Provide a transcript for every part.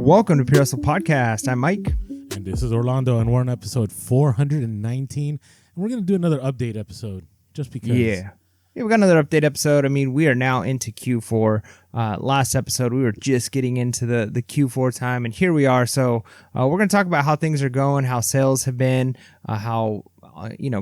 Welcome to Pure Hustle Podcast. I'm Mike. And this is Orlando, and we're on episode 419. And we're going to do another update episode just because. Yeah, we got another update episode. I mean, we are now into Q4. Last episode, we were just getting into the Q4 time, and here we are. So we're going to talk about how things are going, how sales have been, how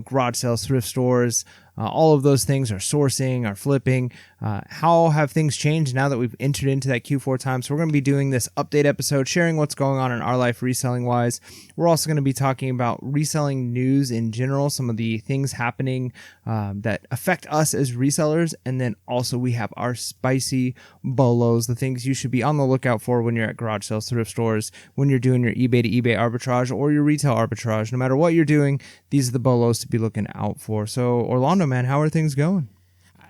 garage sales, thrift stores, all of those things are sourcing, are flipping. How have things changed now that we've entered into that Q4 time? So we're going to be doing this update episode, sharing what's going on in our life reselling wise. We're also going to be talking about reselling news in general, some of the things happening that affect us as resellers. And then also we have our spicy bolos, the things you should be on the lookout for when you're at garage sales, thrift stores, when you're doing your eBay to eBay arbitrage or your retail arbitrage. No matter what you're doing, these are the bolos to be looking out for. So Orlando, man, how are things going?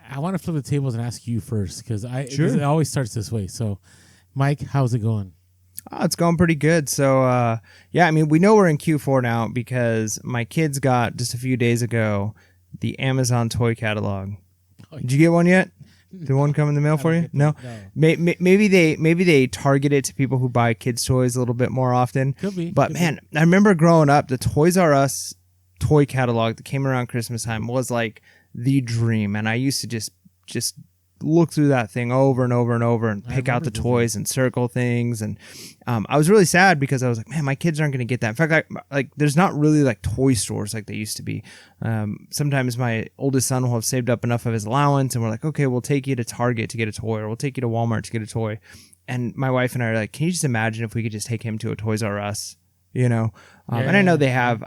I want to flip the tables and ask you first because it always starts this way. So, Mike, how's it going? It's going pretty good. So, I mean, we know we're in Q4 now because my kids got just a few days ago the Amazon toy catalog. Did you get one yet? Did one come in the mail for you? No. Maybe they target it to people who buy kids' toys a little bit more often. Could be. But man, I remember growing up, the Toys R Us toy catalog that came around Christmas time was like the dream, and I used to just look through that thing over and over and over and pick out the toys and circle things. And I was really sad because I was like, man, my kids aren't going to get that. In fact, like there's not really like toy stores like they used to be. Sometimes my oldest son will have saved up enough of his allowance and we're like, okay, we'll take you to Target to get a toy, or we'll take you to Walmart to get a toy. And my wife and I are like, can you just imagine if we could just take him to a Toys R Us? And I know they have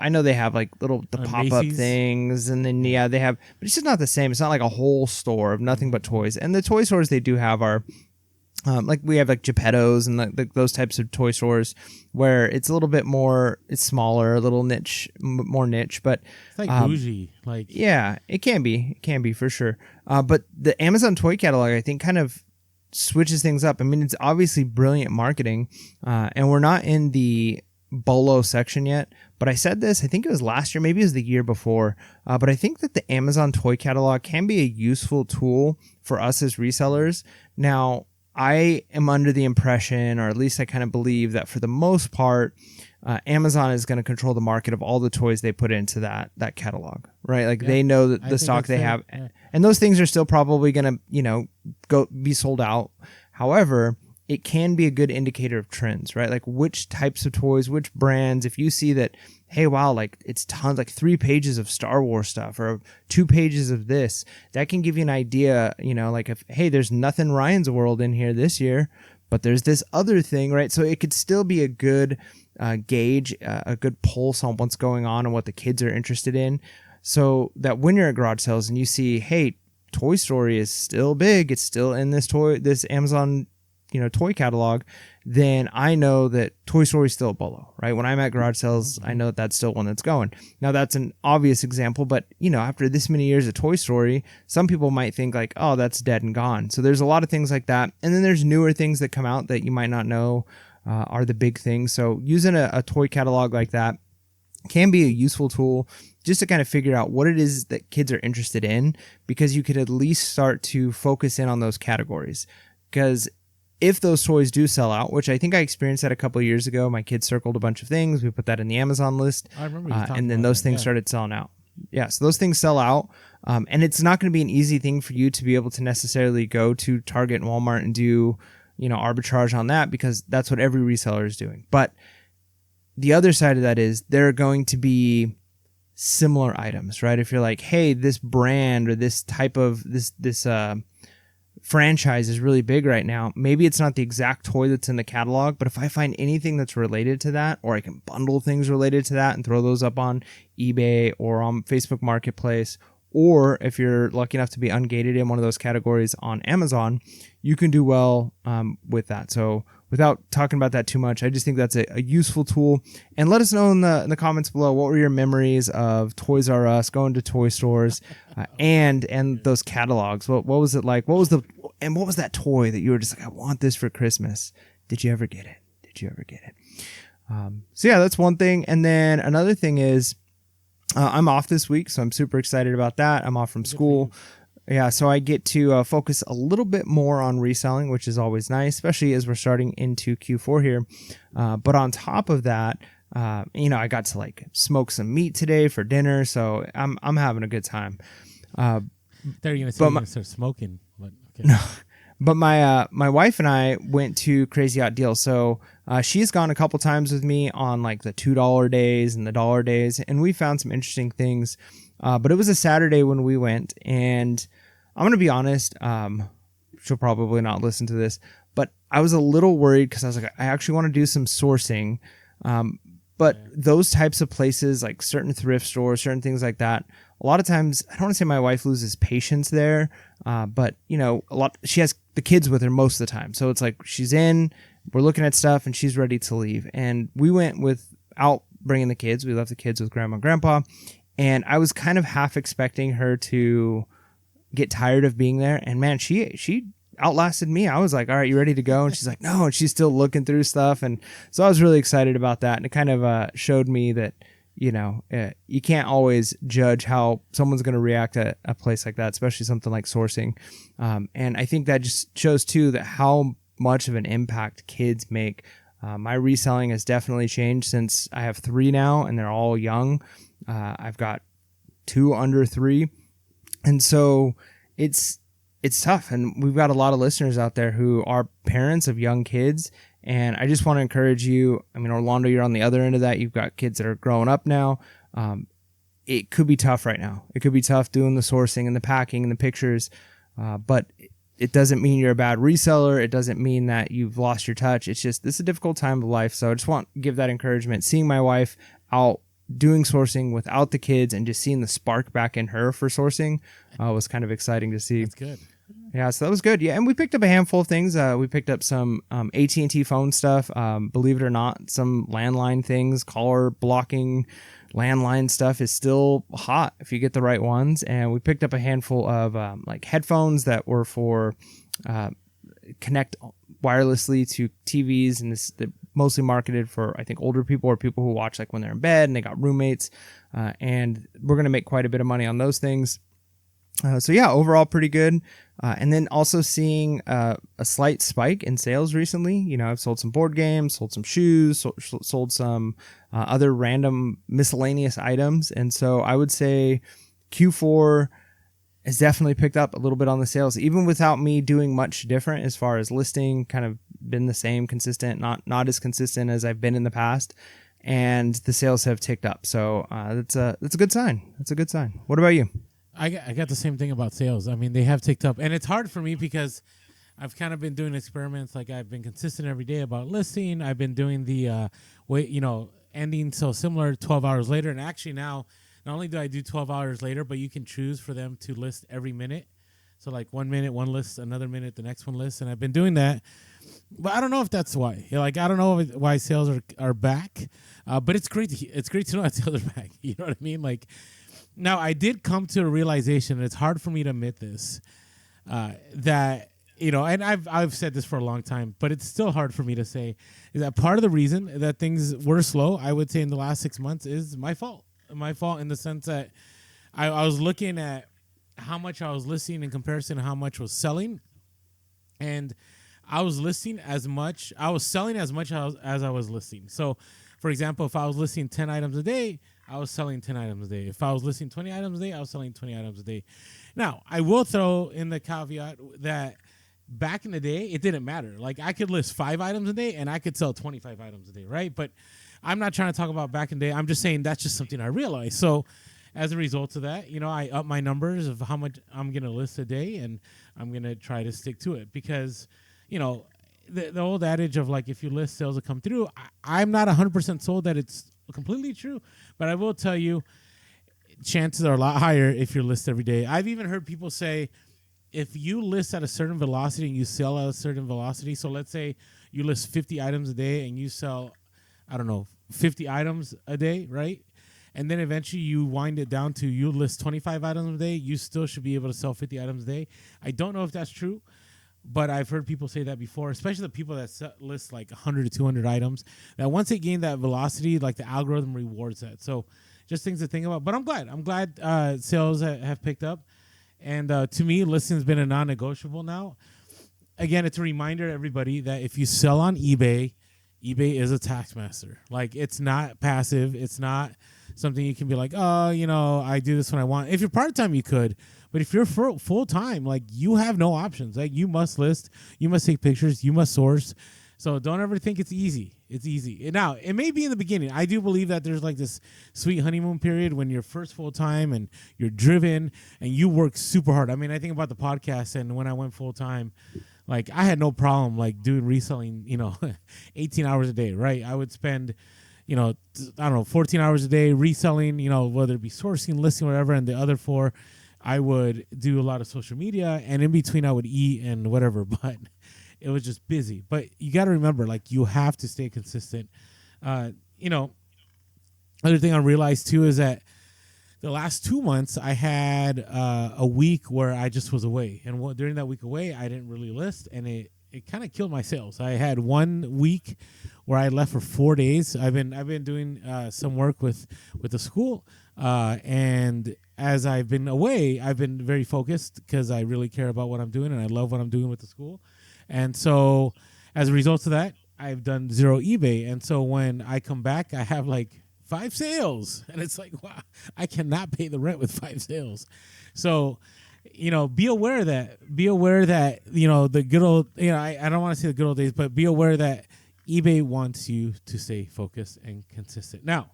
like the pop-up things, and then they have, but it's just not the same. It's not like a whole store of nothing but toys. And the toy stores they do have are like we have like Geppetto's and those types of toy stores where it's a little bit more, it's smaller, a little niche, more niche, but it's like bougie, like yeah, it can be for sure. But the Amazon toy catalog, I think, kind of switches things up. I mean, it's obviously brilliant marketing, and we're not in the bolo section yet, but I said this, I think it was last year, maybe it was the year before, but I think that the Amazon toy catalog can be a useful tool for us as resellers. Now, I am under the impression, or at least I kind of believe, that for the most part, Amazon is going to control the market of all the toys they put into that catalog, right? Like they know that the stock they have, and those things are still probably going to, go be sold out. However, it can be a good indicator of trends, right? Like which types of toys, which brands. If you see that, hey, wow, like it's tons, like 3 pages of Star Wars stuff or 2 pages of this, that can give you an idea, like if, hey, there's nothing Ryan's World in here this year, but there's this other thing, right? So it could still be a good gauge, a good pulse on what's going on and what the kids are interested in. So that when you're at garage sales and you see, hey, Toy Story is still big, it's still in this Amazon toy catalog, then I know that Toy Story is still a bolo, right? When I'm at garage sales, I know that that's still one that's going. Now that's an obvious example, but after this many years of Toy Story, some people might think like, oh, that's dead and gone. So there's a lot of things like that. And then there's newer things that come out that you might not know are the big things. So using a toy catalog like that can be a useful tool just to kind of figure out what it is that kids are interested in, because you could at least start to focus in on those categories. Because if those toys do sell out, which I think I experienced that a couple of years ago, my kids circled a bunch of things. We put that in the Amazon list. I remember you talking and then about those that, things started selling out. Yeah, so those things sell out. And it's not going to be an easy thing for you to be able to necessarily go to Target and Walmart and do, arbitrage on that, because that's what every reseller is doing. But the other side of that is there are going to be similar items, right? If you're like, hey, this brand or this type of this franchise is really big right now. Maybe it's not the exact toy that's in the catalog, but if I find anything that's related to that, or I can bundle things related to that and throw those up on eBay or on Facebook Marketplace, or if you're lucky enough to be ungated in one of those categories on Amazon, you can do well with that. So without talking about that too much, I just think that's a useful tool. And let us know in the comments below, what were your memories of Toys R Us, going to toy stores, and those catalogs? What was it like? What was that toy that you were just like, I want this for Christmas? Did you ever get it? So yeah, that's one thing. And then another thing is, I'm off this week, so I'm super excited about that. I'm off from school. Yeah, so I get to focus a little bit more on reselling, which is always nice, especially as we're starting into Q4 here. But on top of that, I got to like smoke some meat today for dinner, so I'm having a good time. They're gonna say you're gonna start smoking, but okay. No, but my wife and I went to Crazy Hot Deal. So she's gone a couple times with me on like the $2 days and the dollar days, and we found some interesting things. But it was a Saturday when we went, and I'm gonna be honest. She'll probably not listen to this, but I was a little worried because I was like, I actually want to do some sourcing. But those types of places, like certain thrift stores, certain things like that, a lot of times, I don't want to say my wife loses patience there, but she has the kids with her most of the time. So it's like she's in, we're looking at stuff, and she's ready to leave. And we went without bringing the kids. We left the kids with grandma and grandpa, and I was kind of half expecting her to get tired of being there. And man, she outlasted me. I was like, all right, you ready to go? And she's like, no. And she's still looking through stuff. And so I was really excited about that. And it kind of showed me that, you can't always judge how someone's going to react at a place like that, especially something like sourcing. And I think that just shows too that how much of an impact kids make. My reselling has definitely changed since I have 3 now, and they're all young. I've got 2 under 3. And so it's tough. And we've got a lot of listeners out there who are parents of young kids. And I just want to encourage you. I mean, Orlando, you're on the other end of that. You've got kids that are growing up now. It could be tough right now. It could be tough doing the sourcing and the packing and the pictures. But it doesn't mean you're a bad reseller. It doesn't mean that you've lost your touch. It's just, this is a difficult time of life. So I just want to give that encouragement. Seeing my wife out doing sourcing without the kids and just seeing the spark back in her for sourcing was kind of exciting to see. That's good. Yeah, so that was good. Yeah, and we picked up a handful of things. We picked up some AT&T phone stuff. Believe it or not, some landline things, caller blocking landline stuff is still hot if you get the right ones. And we picked up a handful of like headphones that were for connect wirelessly to TVs, and they're mostly marketed for, I think, older people or people who watch like when they're in bed and they got roommates. And we're going to make quite a bit of money on those things. So yeah, overall pretty good. And then also seeing a slight spike in sales recently. I've sold some board games, sold some shoes, sold some other random miscellaneous items. And so I would say Q4 has definitely picked up a little bit on the sales, even without me doing much different as far as listing, kind of been the same, consistent, not as consistent as I've been in the past. And the sales have ticked up. So that's a good sign. That's a good sign. What about you? I got the same thing about sales. I mean, they have ticked up, and it's hard for me because I've kind of been doing experiments. Like, I've been consistent every day about listing. I've been doing the ending so similar 12 hours later. And actually now, not only do I do 12 hours later, but you can choose for them to list every minute. So like 1 minute, one list, another minute, the next one lists. And I've been doing that, but I don't know if that's why. I don't know why sales are back. But it's great to know that sales are back. You know what I mean? Like, now, I did come to a realization, and it's hard for me to admit this, that, and I've said this for a long time, but it's still hard for me to say, is that part of the reason that things were slow, I would say in the last 6 months, is my fault. My fault in the sense that I was looking at how much I was listing in comparison to how much was selling, and I was selling as much as I was listing. So, for example, if I was listing 10 items a day, I was selling 10 items a day. If I was listing 20 items a day, I was selling 20 items a day. Now, I will throw in the caveat that back in the day, it didn't matter. Like, I could list 5 items a day, and I could sell 25 items a day, right? But I'm not trying to talk about back in the day. I'm just saying that's just something I realized. So as a result of that, I up my numbers of how much I'm going to list a day, and I'm going to try to stick to it because, the old adage of, like, if you list, sales will come through. I'm not 100% sold that it's completely true, but I will tell you, chances are a lot higher if you're listed every day. I've even heard people say, if you list at a certain velocity and you sell at a certain velocity, so let's say you list 50 items a day and you sell, 50 items a day, right? And then eventually you wind it down to you list 25 items a day, you still should be able to sell 50 items a day. I don't know if that's true, but I've heard people say that before, especially the people that list like 100 to 200 items, that once they gain that velocity, like the algorithm rewards that. So just things to think about. But I'm glad sales have picked up. And to me, listing's been a non-negotiable now. Again, it's a reminder to everybody that if you sell on eBay, eBay is a tax master. Like, it's not passive. It's not something you can be like, oh, I do this when I want. If you're part-time, you could. But if you're full-time, like, you have no options. Like, you must list. You must take pictures. You must source. So don't ever think it's easy. It's easy. Now, it may be in the beginning. I do believe that there's like this sweet honeymoon period when you're first full-time and you're driven and you work super hard. I mean, I think about the podcast, and when I went full-time, like, I had no problem like doing reselling, 18 hours a day, right? I would spend, 14 hours a day reselling, whether it be sourcing, listing, whatever, and the other 4, I would do a lot of social media, and in between I would eat and whatever, but it was just busy. But you got to remember, like, you have to stay consistent. Other thing I realized too is that the last 2 months I had a week where I just was away, and during that week away I didn't really list, and it kind of killed my sales. I had 1 week where I left for 4 days. I've been doing some work with the school, and as I've been away, I've been very focused because I really care about what I'm doing and I love what I'm doing with the school. And so as a result of that, I've done 0 eBay. And so when I come back, I have like 5 sales. And it's like, wow, I cannot pay the rent with 5 sales. So, be aware that, the good old, I don't want to say the good old days, but be aware that eBay wants you to stay focused and consistent. Now,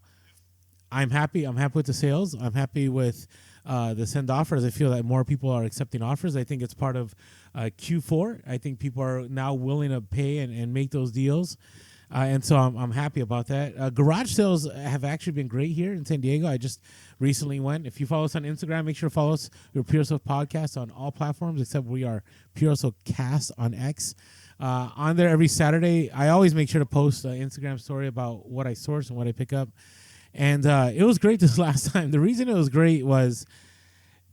I'm happy. I'm happy with the sales. I'm happy with the send offers. I feel that more people are accepting offers. I think it's part of Q4. I think people are now willing to pay and make those deals. And so I'm happy about that. Garage sales have actually been great here in San Diego. I just recently went. If you follow us on Instagram, make sure to follow us. We're Pure Hustle Podcast on all platforms, except we are Pure Hustle Cast on X. On there every Saturday, I always make sure to post an Instagram story about what I source and what I pick up. And it was great this last time. The reason it was great was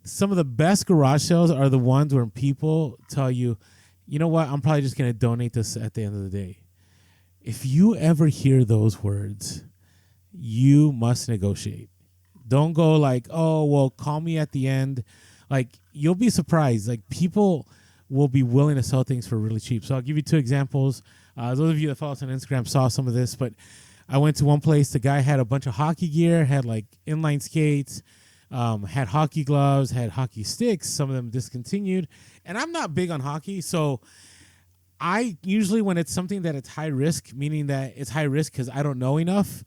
some of the best garage sales are the ones where people tell you, you know what, I'm probably just going to donate this at the end of the day. If you ever hear those words, you must negotiate. Don't go like, oh, well, call me at the end. Like, you'll be surprised. Like, people will be willing to sell things for really cheap. So I'll give you 2 examples. Those of you that follow us on Instagram saw some of this, but I went to one place. The guy had a bunch of hockey gear, had like inline skates, had hockey gloves, had hockey sticks. Some of them discontinued. And I'm not big on hockey, so I usually, when it's something that it's high risk, meaning that it's high risk because I don't know enough,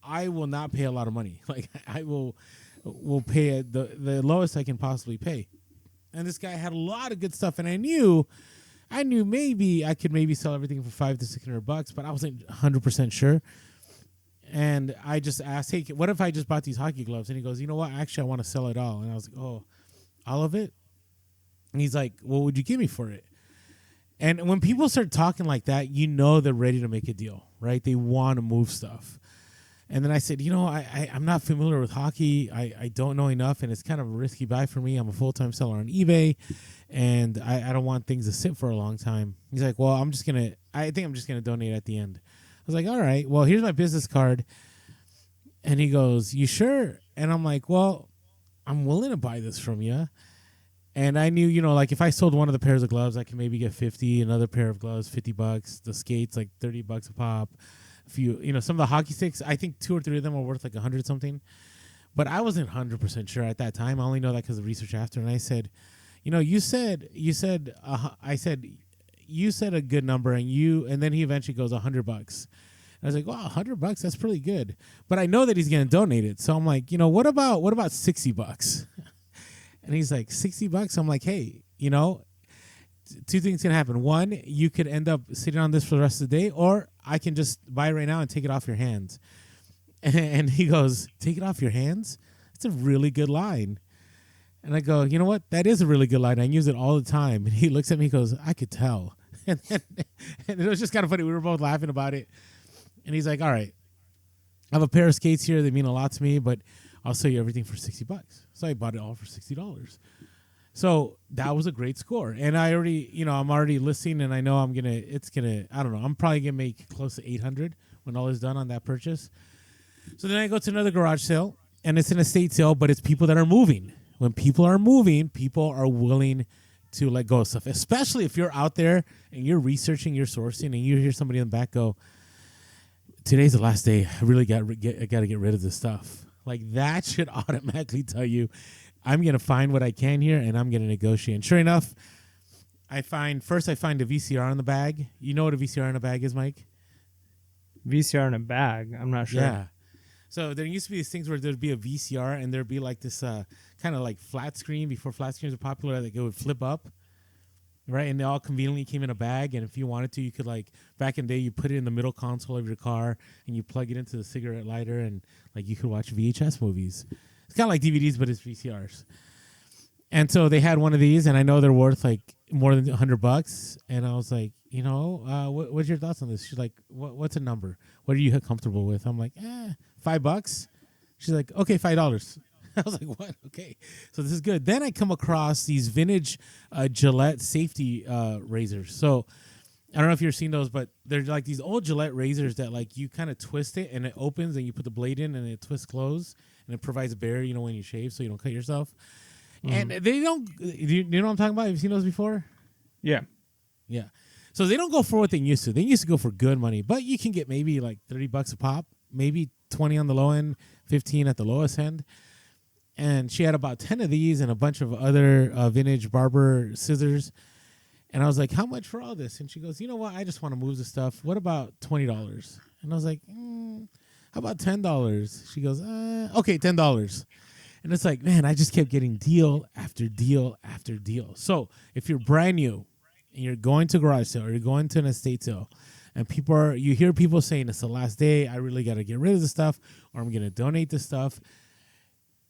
I will not pay a lot of money. Like, I will pay the lowest I can possibly pay. And this guy had a lot of good stuff, and I knew maybe I could sell everything for $500 to $600, but I wasn't 100% sure. And I just asked, hey, what if I just bought these hockey gloves? And he goes, you know what? Actually, I want to sell it all. And I was like, oh, all of it? And he's like, what would you give me for it? And when people start talking like that, they're ready to make a deal, right? They want to move stuff. And then I said, I'm not familiar with hockey. I don't know enough, and it's kind of a risky buy for me. I'm a full-time seller on eBay, and I don't want things to sit for a long time. He's like, well, I think I'm just going to donate at the end. I was like, all right, well, here's my business card. And he goes, you sure? And I'm like, well, I'm willing to buy this from you. And I knew, like, if I sold one of the pairs of gloves, I can maybe get 50, another pair of gloves, $50, the skates, like $30 a pop. A few, some of the hockey sticks, I think 2 or 3 of them were worth like 100 something. But I wasn't 100% sure at that time. I only know that because of research after. And I said, you said a good number, and then he eventually goes $100. And I was like, wow, $100, that's pretty good. But I know that he's going to donate it. So I'm like, what about $60? And he's like, $60? I'm like, hey, 2 things can happen. One, you could end up sitting on this for the rest of the day, or I can just buy it right now and take it off your hands. And he goes, take it off your hands? That's a really good line. And I go, you know what? That is a really good line. I use it all the time. And he looks at me, he goes, I could tell. And it was just kind of funny. We were both laughing about it. And he's like, all right, I have a pair of skates here. They mean a lot to me, but I'll sell you everything for $60. So I bought it all for $60. So that was a great score. And I already, I'm already listing, and I know I don't know, I'm probably going to make close to 800 when all is done on that purchase. So then I go to another garage sale, and it's an estate sale, but it's people that are moving, when people are moving, people are willing to let go of stuff, especially if you're out there and you're researching, you're sourcing, and you hear somebody in the back go, today's the last day. I really got to get rid of this stuff. Like, that should automatically tell you, I'm going to find what I can here, and I'm going to negotiate. And sure enough, I find a VCR in the bag. You know what a VCR in a bag is, Mike? VCR in a bag? I'm not sure. Yeah. So there used to be these things where there'd be a VCR and there'd be like this kind of like flat screen before flat screens were popular, that it would flip up, right? And they all conveniently came in a bag. And if you wanted to, you could, like, back in the day, you put it in the middle console of your car and you plug it into the cigarette lighter, and like you could watch VHS movies. It's kind of like DVDs, but it's VCRs. And so they had one of these, and I know they're worth like more than $100. And I was like, what's your thoughts on this? She's like, what's a number? What are you comfortable with? I'm like, $5. She's like, okay, $5. I was like, what? Okay, so this is good. Then I come across these vintage Gillette safety razors. So I don't know if you've seen those, but they're like these old Gillette razors that, like, you kind of twist it and it opens, and you put the blade in and it twists closed, and it provides a barrier, when you shave, so you don't cut yourself. And they don't. You know what I'm talking about? Have you seen those before? Yeah. Yeah. So they don't go for what they used to. They used to go for good money, but you can get maybe like $30 a pop, maybe 20 on the low end, 15 at the lowest end. And she had about 10 of these and a bunch of other vintage barber scissors. And I was like, how much for all this? And she goes, you know what? I just want to move the stuff. What about $20? And I was like, how about $10? She goes, okay, $10. And it's like, man, I just kept getting deal after deal after deal. So if you're brand new and you're going to a garage sale or you're going to an estate sale, and you hear people saying it's the last day, I really got to get rid of the stuff, or I'm going to donate the stuff.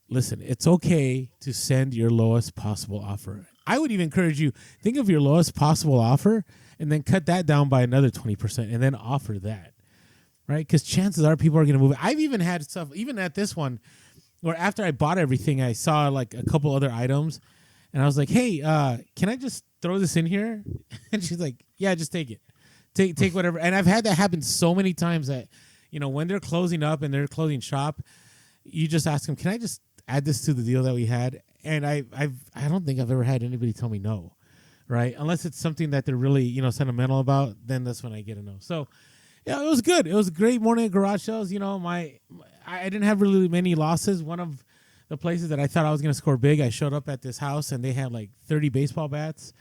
Listen, it's okay to send your lowest possible offer. I would even encourage you, think of your lowest possible offer and then cut that down by another 20% and then offer that, right? Because chances are people are going to move it. I've even had stuff, even at this one, where after I bought everything, I saw like a couple other items, and I was like, hey, can I just throw this in here? And she's like, yeah, just take it. Take whatever. And I've had that happen so many times that, when they're closing up and they're closing shop, you just ask them, can I just add this to the deal that we had? And I don't think I've ever had anybody tell me no, right? Unless it's something that they're really, sentimental about, then that's when I get a no. So, yeah, it was good. It was a great morning at garage sales. I didn't have really many losses. One of the places that I thought I was going to score big, I showed up at this house and they had like 30 baseball bats.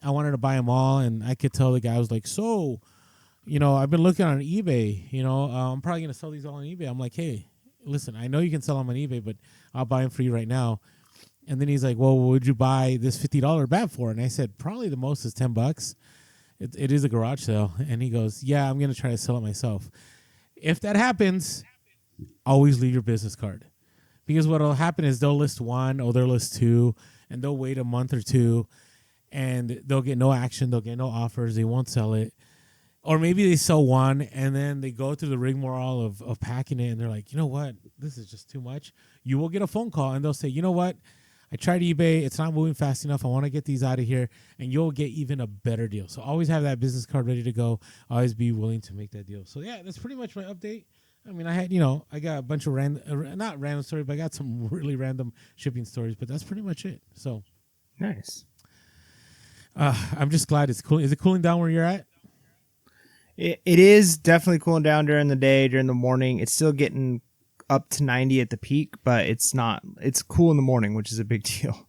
I wanted to buy them all, and I could tell the guy was like, so, I've been looking on eBay. I'm probably going to sell these all on eBay. I'm like, hey, listen, I know you can sell them on eBay, but I'll buy them for you right now. And then he's like, well, what would you buy this $50 bat for? And I said, probably the most is $10. It is a garage sale. And he goes, yeah, I'm going to try to sell it myself. If that happens, always leave your business card. Because what will happen is they'll list one or they'll list two, and they'll wait a month or two, and they'll get no action. They'll get no offers. They won't sell it. Or maybe they sell one, and then they go through the rigmarole of packing it, and they're like, you know what? This is just too much. You will get a phone call, and they'll say, you know what? I tried eBay. It's not moving fast enough. I want to get these out of here, and you'll get even a better deal. So always have that business card ready to go. Always be willing to make that deal. So, yeah, that's pretty much my update. I mean, I had, I got a bunch of not random stories, but I got some really random shipping stories, but that's pretty much it. So nice. I'm just glad it's cool. Is it cooling down where you're at? It is definitely cooling down during the day, during the morning. It's still getting up to 90 at the peak, but it's cool in the morning, which is a big deal.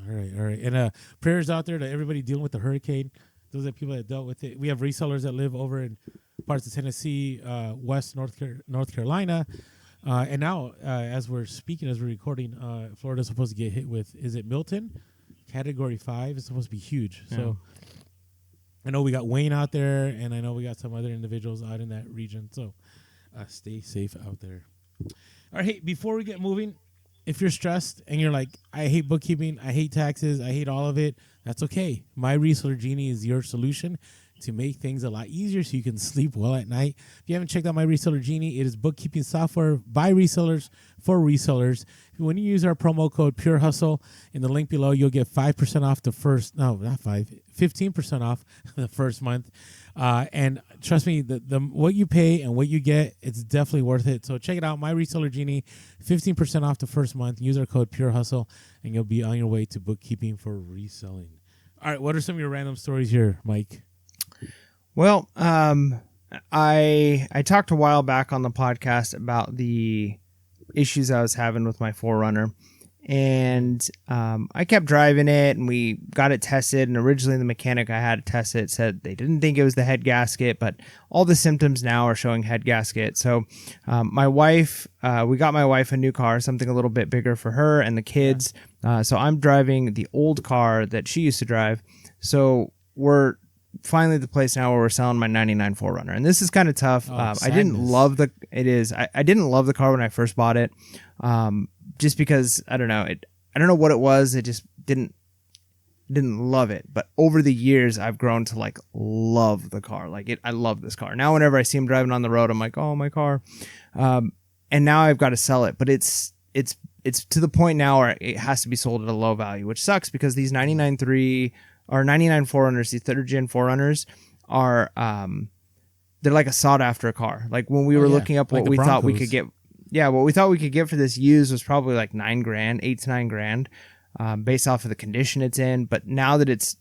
All right. And prayers out there to everybody dealing with the hurricane. Those are people that dealt with it. We have resellers that live over in parts of Tennessee, West North Carolina. And now, as we're recording, Florida's supposed to get hit with, is it Milton? Category 5. It's supposed to be huge. Yeah. So I know we got Wayne out there, and I know we got some other individuals out in that region. So stay safe out there. All right, hey, before we get moving, if you're stressed and you're like, I hate bookkeeping, I hate taxes, I hate all of it, that's okay. My Reseller Genie is your solution. to make things a lot easier so you can sleep well at night. If you haven't checked out My Reseller Genie, it is bookkeeping software by resellers for resellers. When you use our promo code Pure Hustle in the link below, you'll get 5% off the first, no, not 15% off the first month. And trust me, the what you pay and what you get, it's definitely worth it. So check it out, My Reseller Genie, 15% off the first month. Use our code Pure Hustle, and you'll be on your way to bookkeeping for reselling. All right, what are some of your random stories here, Mike? Well, I talked a while back on the podcast about the issues I was having with my 4Runner, and I kept driving it, and we got it tested. And originally, the mechanic I had to test it said they didn't think it was the head gasket, but all the symptoms now are showing head gasket. So, my wife, we got my wife a new car, something a little bit bigger for her and the kids. So I'm driving the old car that she used to drive. So we're finally the place now where we're selling my 99 4Runner, and this is kind of tough. I didn't love I didn't love the car when I first bought it, just because I don't know what it was. It just didn't love it. But over the years, I've grown to like love the car. I love this car now. Whenever I see him driving on the road, I'm like, oh, my car. And now I've got to sell it, but it's to the point now where it has to be sold at a low value, which sucks because these 99.3 or 99 4Runners, the third gen 4Runners are they're like a sought after car. Like when we were looking up what we thought we could get, what we thought we could get for this used was probably like $9,000, $8,000 to $9,000, based off of the condition it's in. But now that it's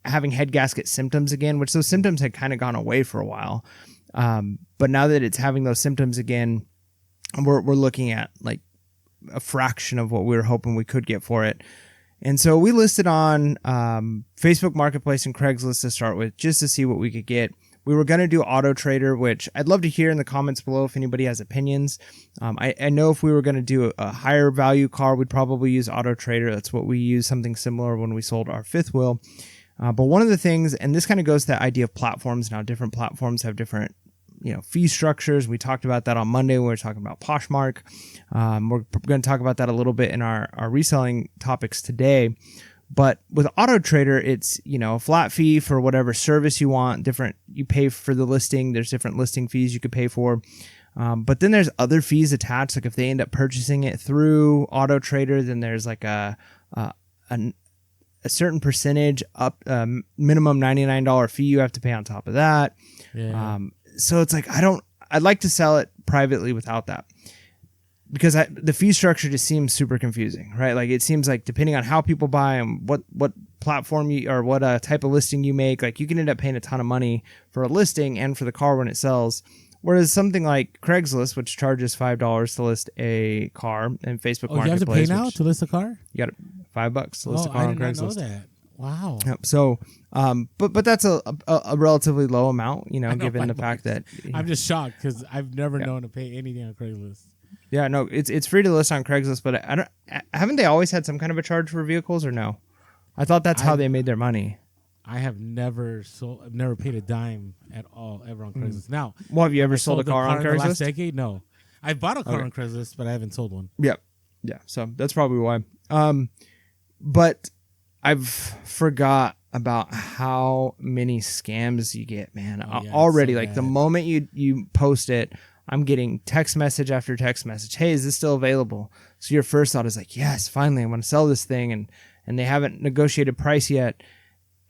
having head gasket symptoms again, which those symptoms had kind of gone away for a while, but now that it's having those symptoms again, we're looking at like a fraction of what we were hoping we could get for it. And so we listed on Facebook Marketplace and Craigslist to start with, just to see what we could get. We were going to do Auto Trader, which I'd love to hear in the comments below if anybody has opinions. I know if we were going to do a higher value car, we'd probably use Auto Trader. That's what we use, something similar when we sold our fifth wheel. But one of the ththings, and this kind of goes to that idea of platforms. Now, different platforms have different fee structures. We talked about that on Monday when we were talking about Poshmark. We're going to talk about that a little bit in our reselling topics today. But with Auto Trader, it's, a flat fee for whatever service you want. You pay for the listing. There's different listing fees you could pay for. But then there's other fees attached. Like if they end up purchasing it through Auto Trader, then there's like a certain percentage up, minimum $99 fee you have to pay on top of that. Yeah. So it's like, I'd like to sell it privately without that, because the fee structure just seems super confusing, right? Like it seems like depending on how people buy and what platform or what type of listing you make, like you can end up paying a ton of money for a listing and for the car when it sells. Whereas something like Craigslist, which charges $5 to list a car, and Facebook Marketplace, you have to pay now to list a car? You got $5 to list a car on Craigslist. I did not know that. Wow. So, but that's a relatively low amount, given the fact that I'm just shocked because I've never known to pay anything on Craigslist. Yeah, no, it's free to list on Craigslist, but haven't they always had some kind of a charge for vehicles or no? I thought that's how they made their money. I have never paid a dime at all ever on Craigslist. Now, well, have you ever sold a car on Craigslist? In the last decade? No, I bought a car on Craigslist, but I haven't sold one. Yeah. So that's probably why. But I've forgot about how many scams you get, man. Already, so like the moment you post it, I'm getting text message after text message. Hey, is this still available? So your first thought is like, yes, finally, I'm going to sell this thing, and they haven't negotiated price yet.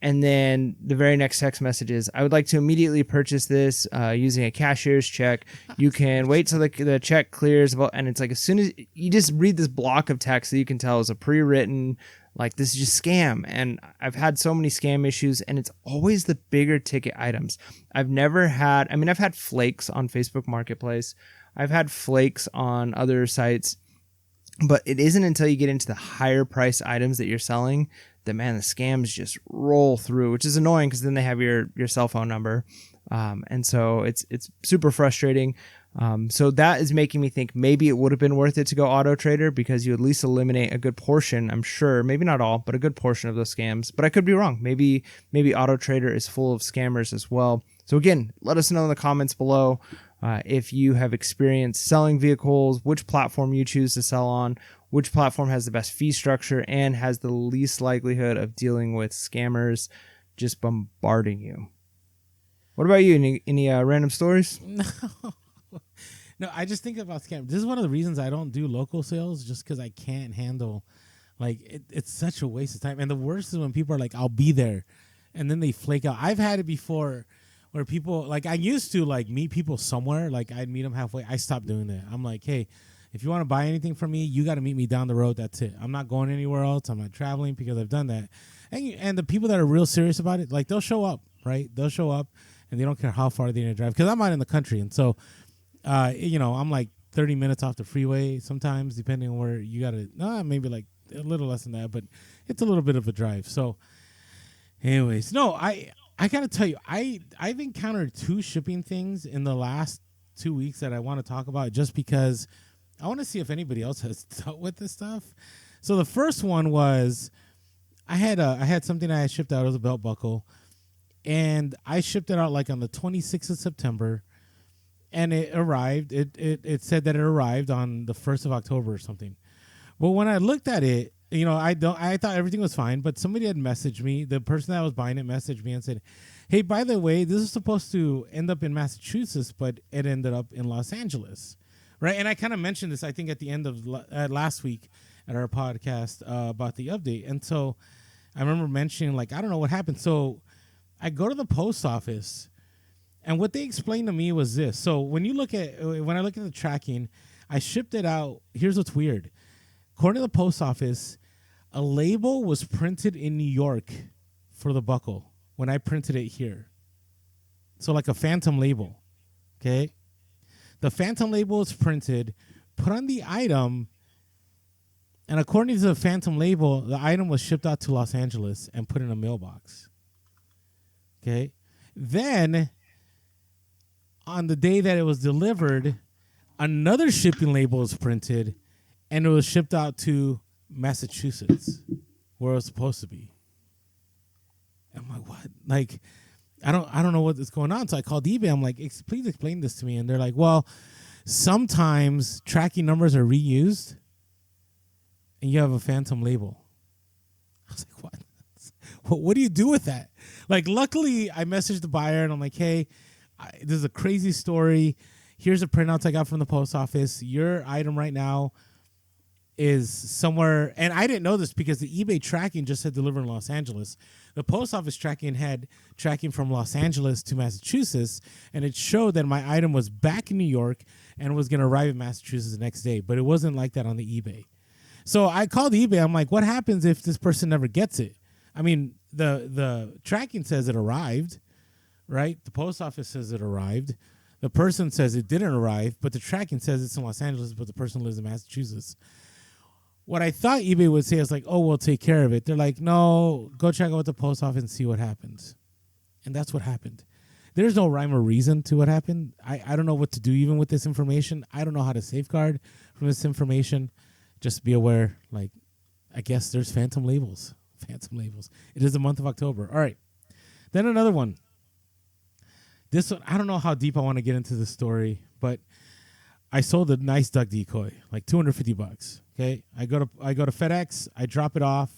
And then the very next text message is, I would like to immediately purchase this using a cashier's check. You can wait till the check clears. And it's like, as soon as you just read this block of text that you can tell is a pre-written, like this is just scam. And I've had so many scam issues, and it's always the bigger ticket items. I've had flakes on Facebook Marketplace. I've had flakes on other sites, but it isn't until you get into the higher price items that you're selling that, man, the scams just roll through, which is annoying because then they have your cell phone number. And so it's super frustrating. So that is making me think maybe it would have been worth it to go Auto Trader, because you at least eliminate a good portion, I'm sure, maybe not all, but a good portion of those scams. But I could be wrong. Maybe Auto Trader is full of scammers as well. So again, let us know in the comments below if you have experienced selling vehicles, which platform you choose to sell on, which platform has the best fee structure and has the least likelihood of dealing with scammers just bombarding you. What about you? Any random stories? No. No, I just think about scam. This is one of the reasons I don't do local sales, just because I can't handle, like, it's such a waste of time. And the worst is when people are like, I'll be there, and then they flake out. I've had it before where people, like, I used to, like, meet people somewhere. Like, I'd meet them halfway. I stopped doing that. I'm like, hey, if you want to buy anything from me, you got to meet me down the road. That's it. I'm not going anywhere else. I'm not traveling, because I've done that. And the people that are real serious about it, like, they'll show up, right? They'll show up, and they don't care how far they're going to drive. Because I'm out in the country, and so, I'm like 30 minutes off the freeway sometimes, depending on where you got to, maybe like a little less than that, but it's a little bit of a drive. So anyways, no, I got to tell you, I've encountered 2 shipping things in the last 2 weeks that I want to talk about, just because I want to see if anybody else has dealt with this stuff. So the first one was I had something I had shipped out. It was a belt buckle, and I shipped it out like on the 26th of September. And it arrived. It said that it arrived on the 1st of October or something. But when I looked at it, I thought everything was fine. But somebody had messaged me. The person that was buying it messaged me and said, "Hey, by the way, this is supposed to end up in Massachusetts, but it ended up in Los Angeles, right?" And I kind of mentioned this, I think, at the end of last week at our podcast about the update. And so I remember mentioning, like, I don't know what happened. So I go to the post office. And what they explained to me was this. So when I look at the tracking, I shipped it out. Here's what's weird. According to the post office, a label was printed in New York for the buckle when I printed it here. So like a phantom label. Okay. The phantom label is printed, put on the item, and according to the phantom label, the item was shipped out to Los Angeles and put in a mailbox. Okay. Then on the day that it was delivered, another shipping label was printed, and it was shipped out to Massachusetts, where it was supposed to be. I'm like, what? Like, I don't know what is going on. So I called eBay. I'm like, please explain this to me. And they're like, well, sometimes tracking numbers are reused, and you have a phantom label. I was like, what? What do you do with that? Like, luckily, I messaged the buyer, and I'm like, hey, this is a crazy story. Here's the printouts I got from the post office. Your item right now is somewhere, and I didn't know this because the eBay tracking just said deliver in Los Angeles. The post office tracking had tracking from Los Angeles to Massachusetts, and it showed that my item was back in New York and was going to arrive in Massachusetts the next day, but it wasn't like that on the eBay. So I called eBay. I'm like, what happens if this person never gets it? I mean, the tracking says it arrived, right? The post office says it arrived. The person says it didn't arrive, but the tracking says it's in Los Angeles, but the person lives in Massachusetts. What I thought eBay would say is like, oh, we'll take care of it. They're like, no, go check out with the post office and see what happens. And that's what happened. There's no rhyme or reason to what happened. I don't know what to do even with this information. I don't know how to safeguard from this information. Just be aware, like, I guess there's phantom labels. Phantom labels. It is the month of October. All right. Then another one. This one, I don't know how deep I want to get into this story, but I sold a nice duck decoy, like $250. Okay, I go to FedEx, I drop it off.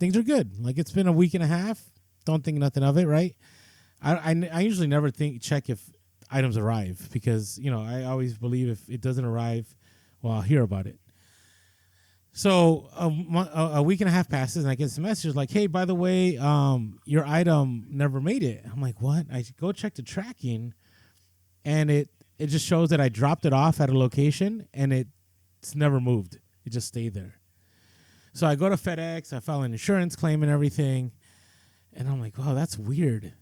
Things are good. Like, it's been a week and a half. Don't think nothing of it, right? I usually never check if items arrive because I always believe if it doesn't arrive, well, I'll hear about it. So a week and a half passes, and I get some messages like, hey, by the way, your item never made it. I'm like, what? I go check the tracking, and it just shows that I dropped it off at a location, and it's never moved. It just stayed there. So I go to FedEx. I file an insurance claim and everything, and I'm like, wow, that's weird.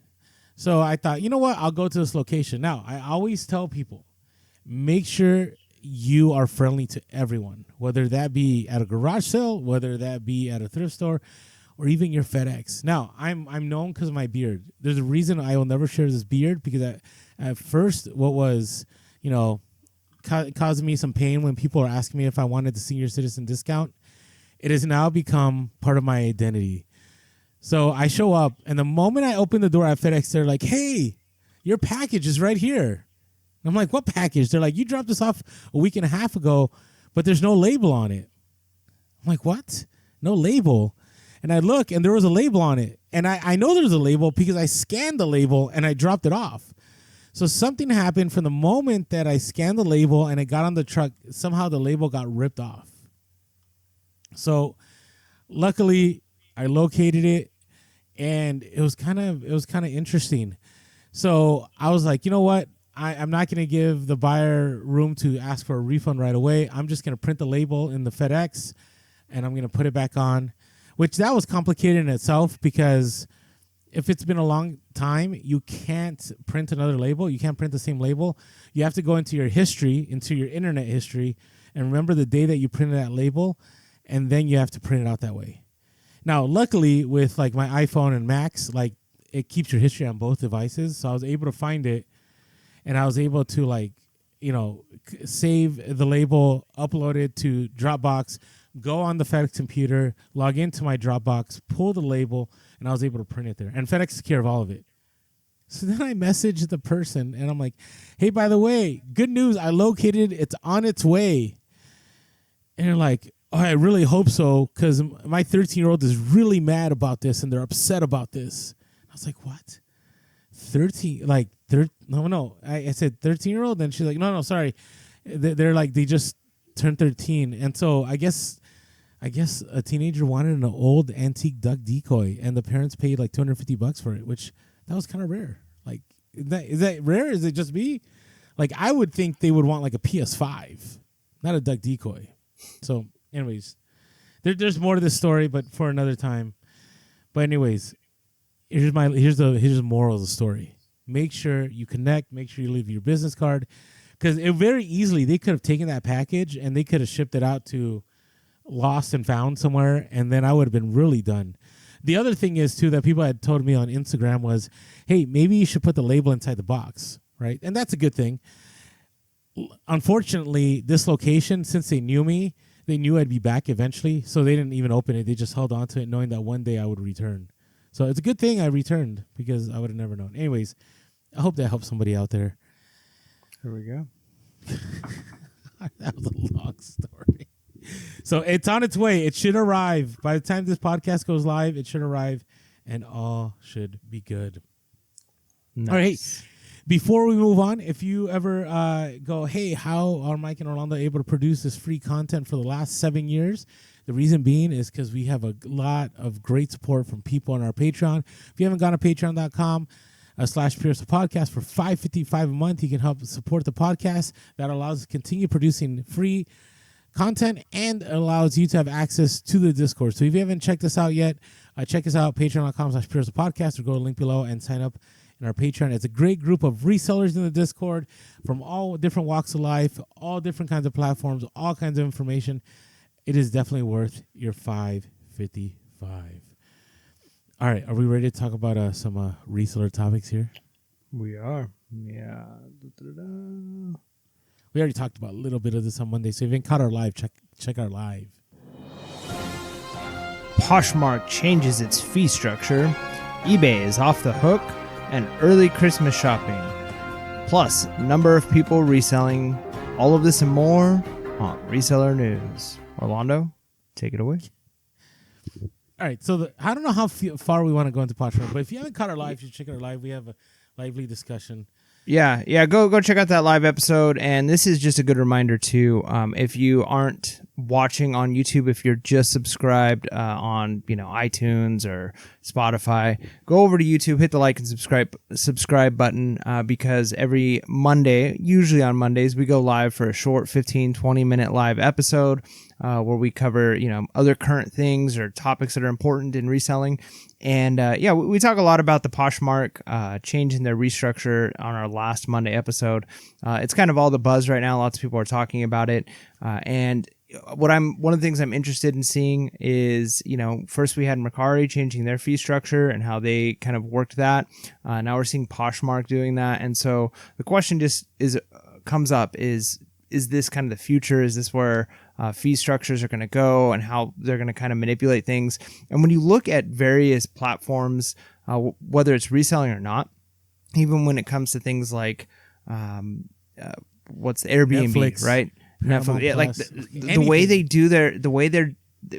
So I thought, you know what? I'll go to this location. Now, I always tell people, make sure you are friendly to everyone, whether that be at a garage sale, whether that be at a thrift store, or even your FedEx. Now, I'm known because of my beard. There's a reason I will never share this beard, because at first what was, causing me some pain when people are asking me if I wanted the senior citizen discount, it has now become part of my identity. So I show up, and the moment I open the door at FedEx, they're like, hey, your package is right here. I'm like, what package? They're like, you dropped this off a week and a half ago, but there's no label on it. I'm like, what? No label? And I look, and there was a label on it. And I know there's a label because I scanned the label and I dropped it off. So something happened from the moment that I scanned the label and it got on the truck. Somehow the label got ripped off. So luckily I located it, and it was kind of interesting. So I was like, you know what? I'm not going to give the buyer room to ask for a refund right away. I'm just going to print the label in the FedEx, and I'm going to put it back on, which that was complicated in itself because if it's been a long time, you can't print another label. You can't print the same label. You have to go into your history, into your internet history, and remember the day that you printed that label, and then you have to print it out that way. Now, luckily, with like my iPhone and Macs, like it keeps your history on both devices, so I was able to find it, and I was able to like, save the label, upload it to Dropbox, go on the FedEx computer, log into my Dropbox, pull the label, and I was able to print it there. And FedEx took care of all of it. So then I messaged the person, and I'm like, hey, by the way, good news, I located it. It's on its way. And they're like, oh, I really hope so, because my 13-year-old is really mad about this, and they're upset about this. I was like, what? 13? Like, no. I said 13-year-old, and she's like, no, sorry. They're like, they just turned 13. And so I guess a teenager wanted an old antique duck decoy, and the parents paid like $250 for it, which that was kind of rare. Like, is that rare? Is it just me? Like, I would think they would want like a PS5, not a duck decoy. So, anyways, there's more to this story, but for another time. But anyways, here's the moral of the story. Make sure you connect. Make sure you leave your business card, because it very easily they could have taken that package and they could have shipped it out to Lost and Found somewhere, and then I would have been really done. The other thing is too that people had told me on Instagram was, hey, maybe you should put the label inside the box, right? And that's a good thing. Unfortunately, this location, since they knew me, they knew I'd be back eventually, so they didn't even open it. They just held on to it, knowing that one day I would return. So it's a good thing I returned, because I would have never known. Anyways, I hope that helps somebody out there. Here we go. That was a long story. So it's on its way. It should arrive. By the time this podcast goes live, it should arrive, and all should be good. Nice. All right. Before we move on, if you ever go, hey, how are Mike and Orlando able to produce this free content for the last 7 years? The reason being is because we have a lot of great support from people on our Patreon. If you haven't gone to patreon.com/Purist Podcast for $5.55 a month, you can help support the podcast. That allows us to continue producing free content and allows you to have access to the Discord. So if you haven't checked us out yet, check us out, patreon.com/Purist Podcast, or go to the link below and sign up in our Patreon. It's a great group of resellers in the Discord from all different walks of life, all different kinds of platforms, all kinds of information. It is definitely worth your $5.55. All right, are we ready to talk about some reseller topics here? We are. Yeah. We already talked about a little bit of this on Monday, so if you haven't caught our live, check our live. Poshmark changes its fee structure. eBay is off the hook. And early Christmas shopping. Plus, number of people reselling. All of this and more on Reseller News. Orlando, take it away. All right, so I don't know how far we want to go into Poshmark, but if you haven't caught our live, you should check our live. We have a lively discussion. Yeah, go check out that live episode. And this is just a good reminder too. If you aren't watching on YouTube, if you're just subscribed on iTunes or Spotify, go over to YouTube, hit the like and subscribe button, because every Monday, usually on Mondays, we go live for a short 15-20 minute live episode where we cover other current things or topics that are important in reselling. And we talk a lot about the Poshmark changing their restructure on our last Monday episode. It's kind of all the buzz right now. Lots of people are talking about it. And one of the things I'm interested in seeing is, first we had Mercari changing their fee structure and how they kind of worked that. Now we're seeing Poshmark doing that. And so the question just comes up is this kind of the future? Is this where fee structures are going to go and how they're going to kind of manipulate things? And when you look at various platforms, whether it's reselling or not, even when it comes to things like what's Airbnb, Netflix, right? Netflix, like the way they do the way they're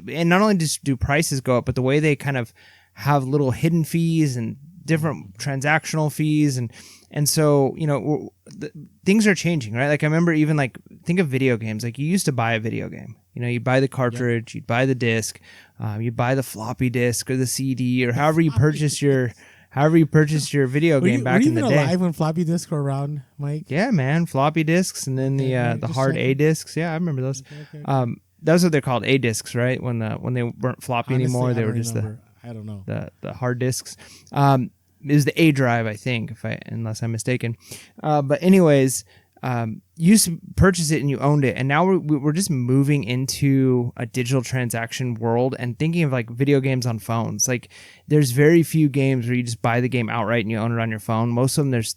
and not only just do prices go up, but the way they kind of have little hidden fees and different transactional fees, and so things are changing, right? Like I remember even like think of video games. Like you used to buy a video game. You buy the cartridge, you'd buy the disc, you'd buy the floppy disk or the CD or however you purchase your video game back in the day. Were you even alive when floppy disks were around, Mike? Yeah, man, floppy disks, and then the hard A disks. Yeah, I remember those. Okay. Those are what they're called, A disks, right? When they weren't floppy anymore, they were just I don't know, the hard disks. It was the A drive, I think, unless I'm mistaken. But anyways. You used to purchase it and you owned it, and now we're just moving into a digital transaction world and thinking of like video games on phones. Like there's very few games where you just buy the game outright and you own it on your phone. Most of them there's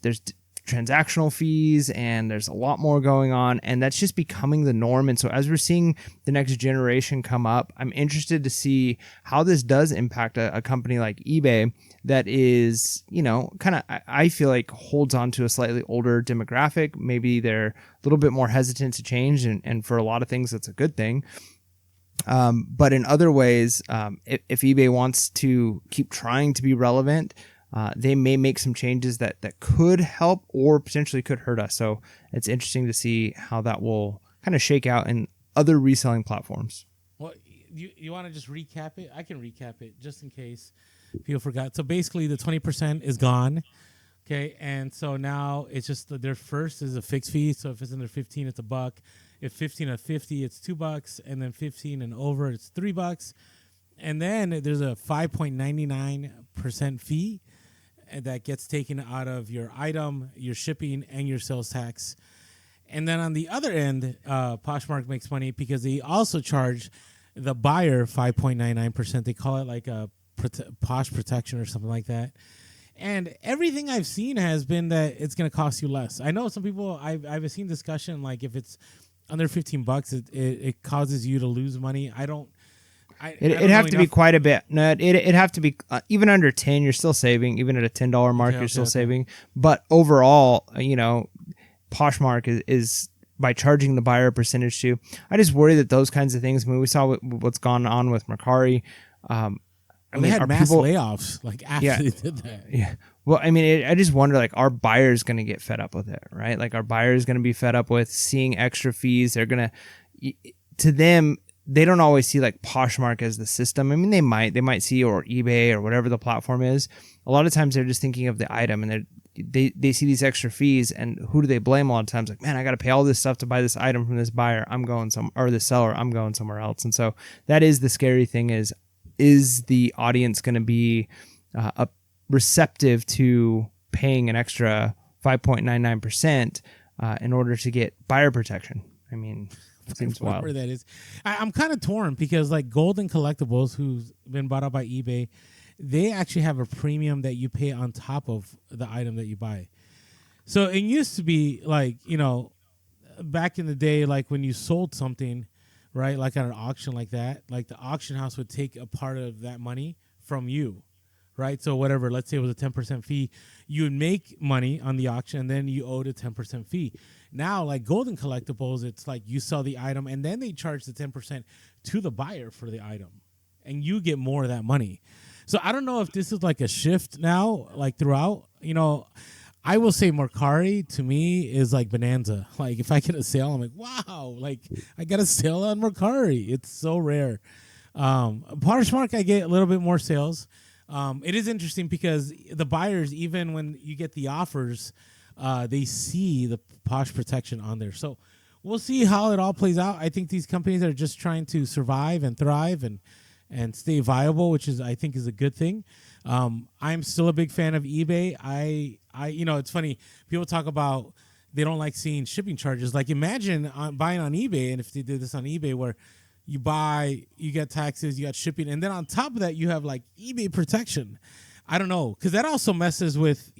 transactional fees and there's a lot more going on, and that's just becoming the norm. And so as we're seeing the next generation come up, I'm interested to see how this does impact a company like eBay that is, kind of, I feel like holds on to a slightly older demographic. Maybe they're a little bit more hesitant to change, and for a lot of things that's a good thing. But in other ways, if eBay wants to keep trying to be relevant, they may make some changes that could help or potentially could hurt us. So it's interesting to see how that will kind of shake out in other reselling platforms. Well, you want to just recap it? I can recap it just in case people forgot. So basically the 20% is gone. Okay. And so now it's just their first is a fixed fee. So if it's under 15, it's $1. If 15 or 50, it's $2. And then 15 and over, it's $3. And then there's a 5.99% fee that gets taken out of your item, your shipping, and your sales tax. And then on the other end, Poshmark makes money because they also charge the buyer 5.99%. They call it like a Posh protection or something like that. And everything I've seen has been that it's going to cost you less. I know some people, I've seen discussion like if it's under $15, it causes you to lose money. It'd have to be quite a bit. No, it'd have to be even under 10. You're still saving. Even at a $10 mark, you're still saving. But overall, Poshmark is by charging the buyer a percentage too. I just worry that those kinds of things. I mean, we saw what's gone on with Mercari. They had mass layoffs. Like after they did that. Yeah. Well, I mean, I just wonder, like, are buyers going to get fed up with it, right? Like, are buyers going to be fed up with seeing extra fees? They're going to them. They don't always see like Poshmark as the system. I mean, they might see, or eBay or whatever the platform is. A lot of times they're just thinking of the item, and they see these extra fees, and who do they blame a lot of times? Like, man, I got to pay all this stuff to buy this item from this buyer. Or the seller, I'm going somewhere else. And so that is the scary thing is the audience going to be receptive to paying an extra 5.99% in order to get buyer protection? I mean, it seems wild. Where that is, I'm kind of torn because like Golden Collectibles, who's been bought up by eBay, they actually have a premium that you pay on top of the item that you buy. So it used to be like, back in the day, like when you sold something, right, like at an auction like that, like the auction house would take a part of that money from you, right? So whatever, let's say it was a 10% fee, you would make money on the auction, and then you owed a 10% fee. Now, like Golden Collectibles, it's like you sell the item, and then they charge the 10% to the buyer for the item, and you get more of that money. So I don't know if this is like a shift now, like throughout. I will say Mercari to me is like Bonanza. Like if I get a sale, I'm like, wow, like I got a sale on Mercari. It's so rare. Poshmark, I get a little bit more sales. It is interesting because the buyers, even when you get the offers, they see the Posh protection on there. So we'll see how it all plays out. I think these companies are just trying to survive and thrive and stay viable, which is, I think, is a good thing. I'm still a big fan of eBay. It's funny. People talk about they don't like seeing shipping charges. Like imagine buying on eBay, and if they did this on eBay where you buy, you get taxes, you got shipping, and then on top of that you have like eBay protection. I don't know, because that also messes with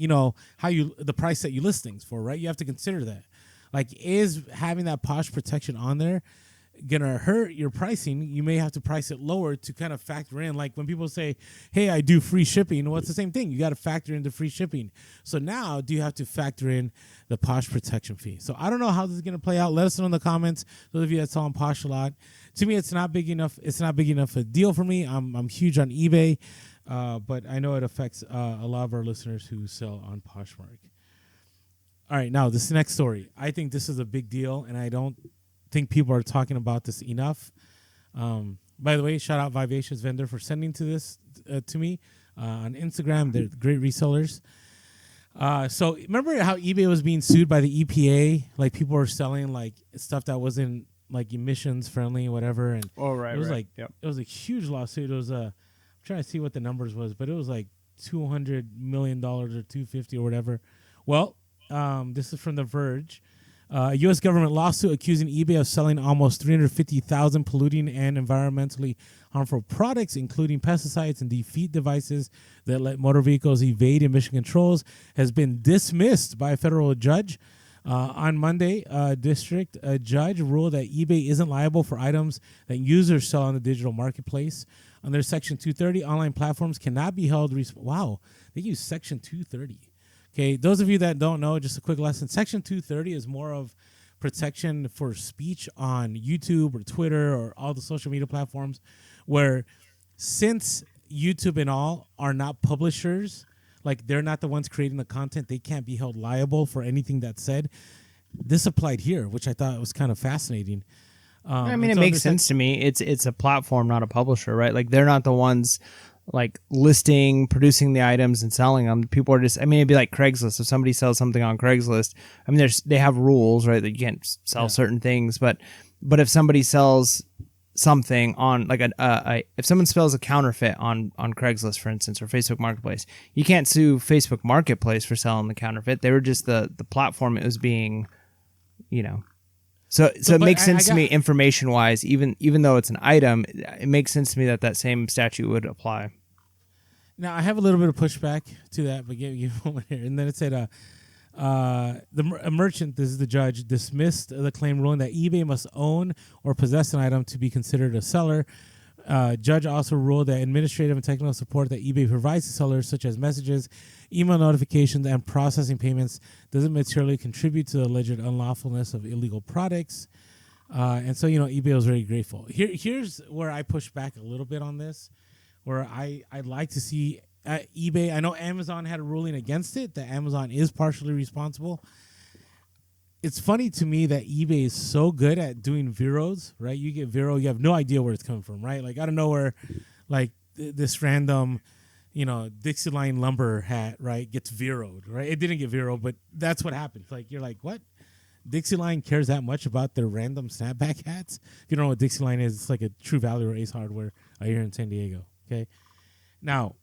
how the price that you list things for, right? You have to consider that. Like, is having that Posh protection on there gonna hurt your pricing. You may have to price it lower to kind of factor in, like when people say, hey, I do free shipping, well, it's the same thing. You got to factor in the free shipping. So now do you have to factor in the Posh protection fee? So I don't know how this is gonna play out. Let us know in the comments. Those of you that saw on Posh a lot, to me it's not big enough a deal for me. I'm huge on eBay, but I know it affects a lot of our listeners who sell on Poshmark. All right, now this next story, I think this is a big deal, and I don't think people are talking about this enough. By the way, shout out Vivacious Vendor for sending to me on Instagram. They're great resellers. So remember how eBay was being sued by the EPA? Like people were selling like stuff that wasn't like emissions friendly, whatever. And right, it was yep. It was a huge lawsuit. It was I'm trying to see what the numbers was, but it was like $200 million or $250 or whatever. Well, this is from The Verge. A U.S. government lawsuit accusing eBay of selling almost 350,000 polluting and environmentally harmful products, including pesticides and defeat devices that let motor vehicles evade emission controls, has been dismissed by a federal judge. On Monday, a district judge ruled that eBay isn't liable for items that users sell on the digital marketplace. Under Section 230, online platforms cannot be held Wow, they use Section 230. Okay, those of you that don't know, just a quick lesson. Section 230 is more of protection for speech on YouTube or Twitter or all the social media platforms, where since YouTube and all are not publishers, like they're not the ones creating the content, they can't be held liable for anything that's said. This applied here, which I thought was kind of fascinating. I mean, it makes sense to me. It's a platform, not a publisher, right? Like they're not the ones like listing, producing the items and selling them. People are just, I mean, it'd be like Craigslist. If somebody sells something on Craigslist, I mean, they have rules, right? That you can't sell certain things, but if somebody sells something on like if someone sells a counterfeit on Craigslist, for instance, or Facebook Marketplace, you can't sue Facebook Marketplace for selling the counterfeit. They were just the platform it was being, So it makes sense to me information wise, even though it's an item, it makes sense to me that same statute would apply. Now I have a little bit of pushback to that, but give a moment here. And then it said, a merchant, this is the judge, dismissed the claim, ruling that eBay must own or possess an item to be considered a seller. Judge also ruled that administrative and technical support that eBay provides to sellers, such as messages, email notifications, and processing payments, doesn't materially contribute to the alleged unlawfulness of illegal products. And so, eBay was very grateful. Here's where I push back a little bit on this, where I'd like to see eBay. I know Amazon had a ruling against it, that Amazon is partially responsible. It's funny to me that eBay is so good at doing Veros, right? You get Vero, you have no idea where it's coming from, right? Like, out of nowhere, like this random, Dixieline lumber hat, right, gets Veroed, right? It didn't get Vero, but that's what happens. Like, you're like, what? Dixieline cares that much about their random snapback hats? If you don't know what Dixieline is, it's like a True Value or Ace Hardware here in San Diego, okay? Now,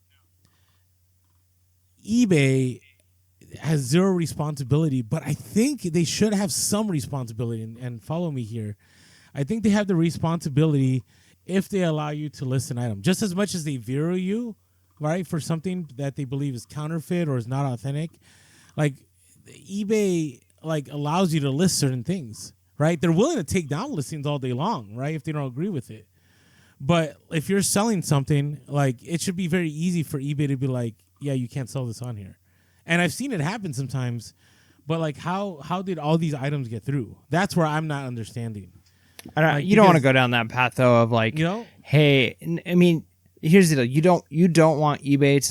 eBay has zero responsibility, but I think they should have some responsibility, and follow me here. I think they have the responsibility if they allow you to list an item, just as much as they Vero you, right, for something that they believe is counterfeit or is not authentic. Like, eBay allows you to list certain things, right? They're willing to take down listings all day long, right, if they don't agree with it. But if you're selling something, like, it should be very easy for eBay to be like, yeah, you can't sell this on here. And I've seen it happen sometimes, but like, how did all these items get through? That's where I'm not understanding. You don't want to go down that path though of like, hey, I mean, here's the deal: you don't want eBay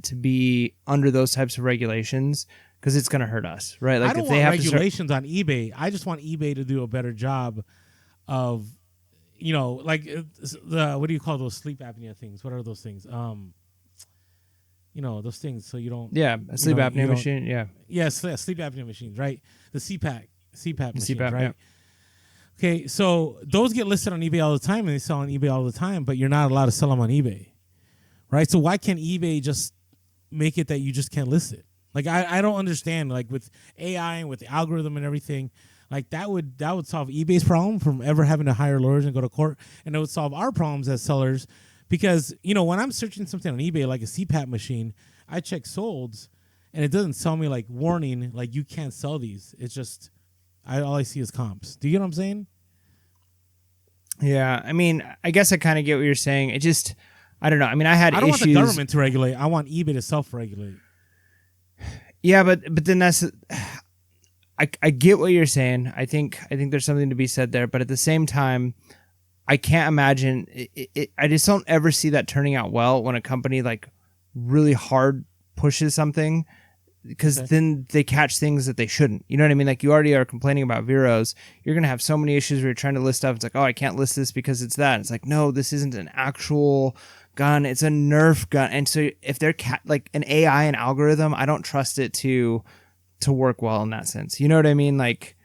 to be under those types of regulations, because it's going to hurt us, right? Like, I don't if they want have regulations on eBay. I just want eBay to do a better job of, like the, what do you call those sleep apnea things? What are those things? Those things, so you don't. Yeah, a sleep apnea machine. Yeah. Yes, sleep apnea machines, right? The CPAP machines, CPAP, right? Yeah. Okay, so those get listed on eBay all the time, and they sell on eBay all the time, but you're not allowed to sell them on eBay, right? So why can't eBay just make it that you just can't list it? Like, I don't understand. Like, with AI and with the algorithm and everything, like that would solve eBay's problem from ever having to hire lawyers and go to court, and it would solve our problems as sellers. Because, when I'm searching something on eBay, like a CPAP machine, I check solds, and it doesn't tell me, like, warning, like, you can't sell these. It's just, all I see is comps. Do you get what I'm saying? Yeah, I mean, I guess I kind of get what you're saying. It just, I don't know. I mean, I had I don't want the issues. government to regulate. I want eBay to self-regulate. Yeah, but then that's, I get what you're saying. I think there's something to be said there, but at the same time, I can't imagine. I just don't ever see that turning out well when a company like really hard pushes something, because Okay. then they catch things that they shouldn't. You know what I mean? Like, you already are complaining about Veros. You're gonna have so many issues where you're trying to list stuff. It's like, oh, I can't list this because it's that. It's like, no, this isn't an actual gun. It's a Nerf gun. And so if they're like an AI and algorithm, I don't trust it to work well in that sense. You know what I mean? Like,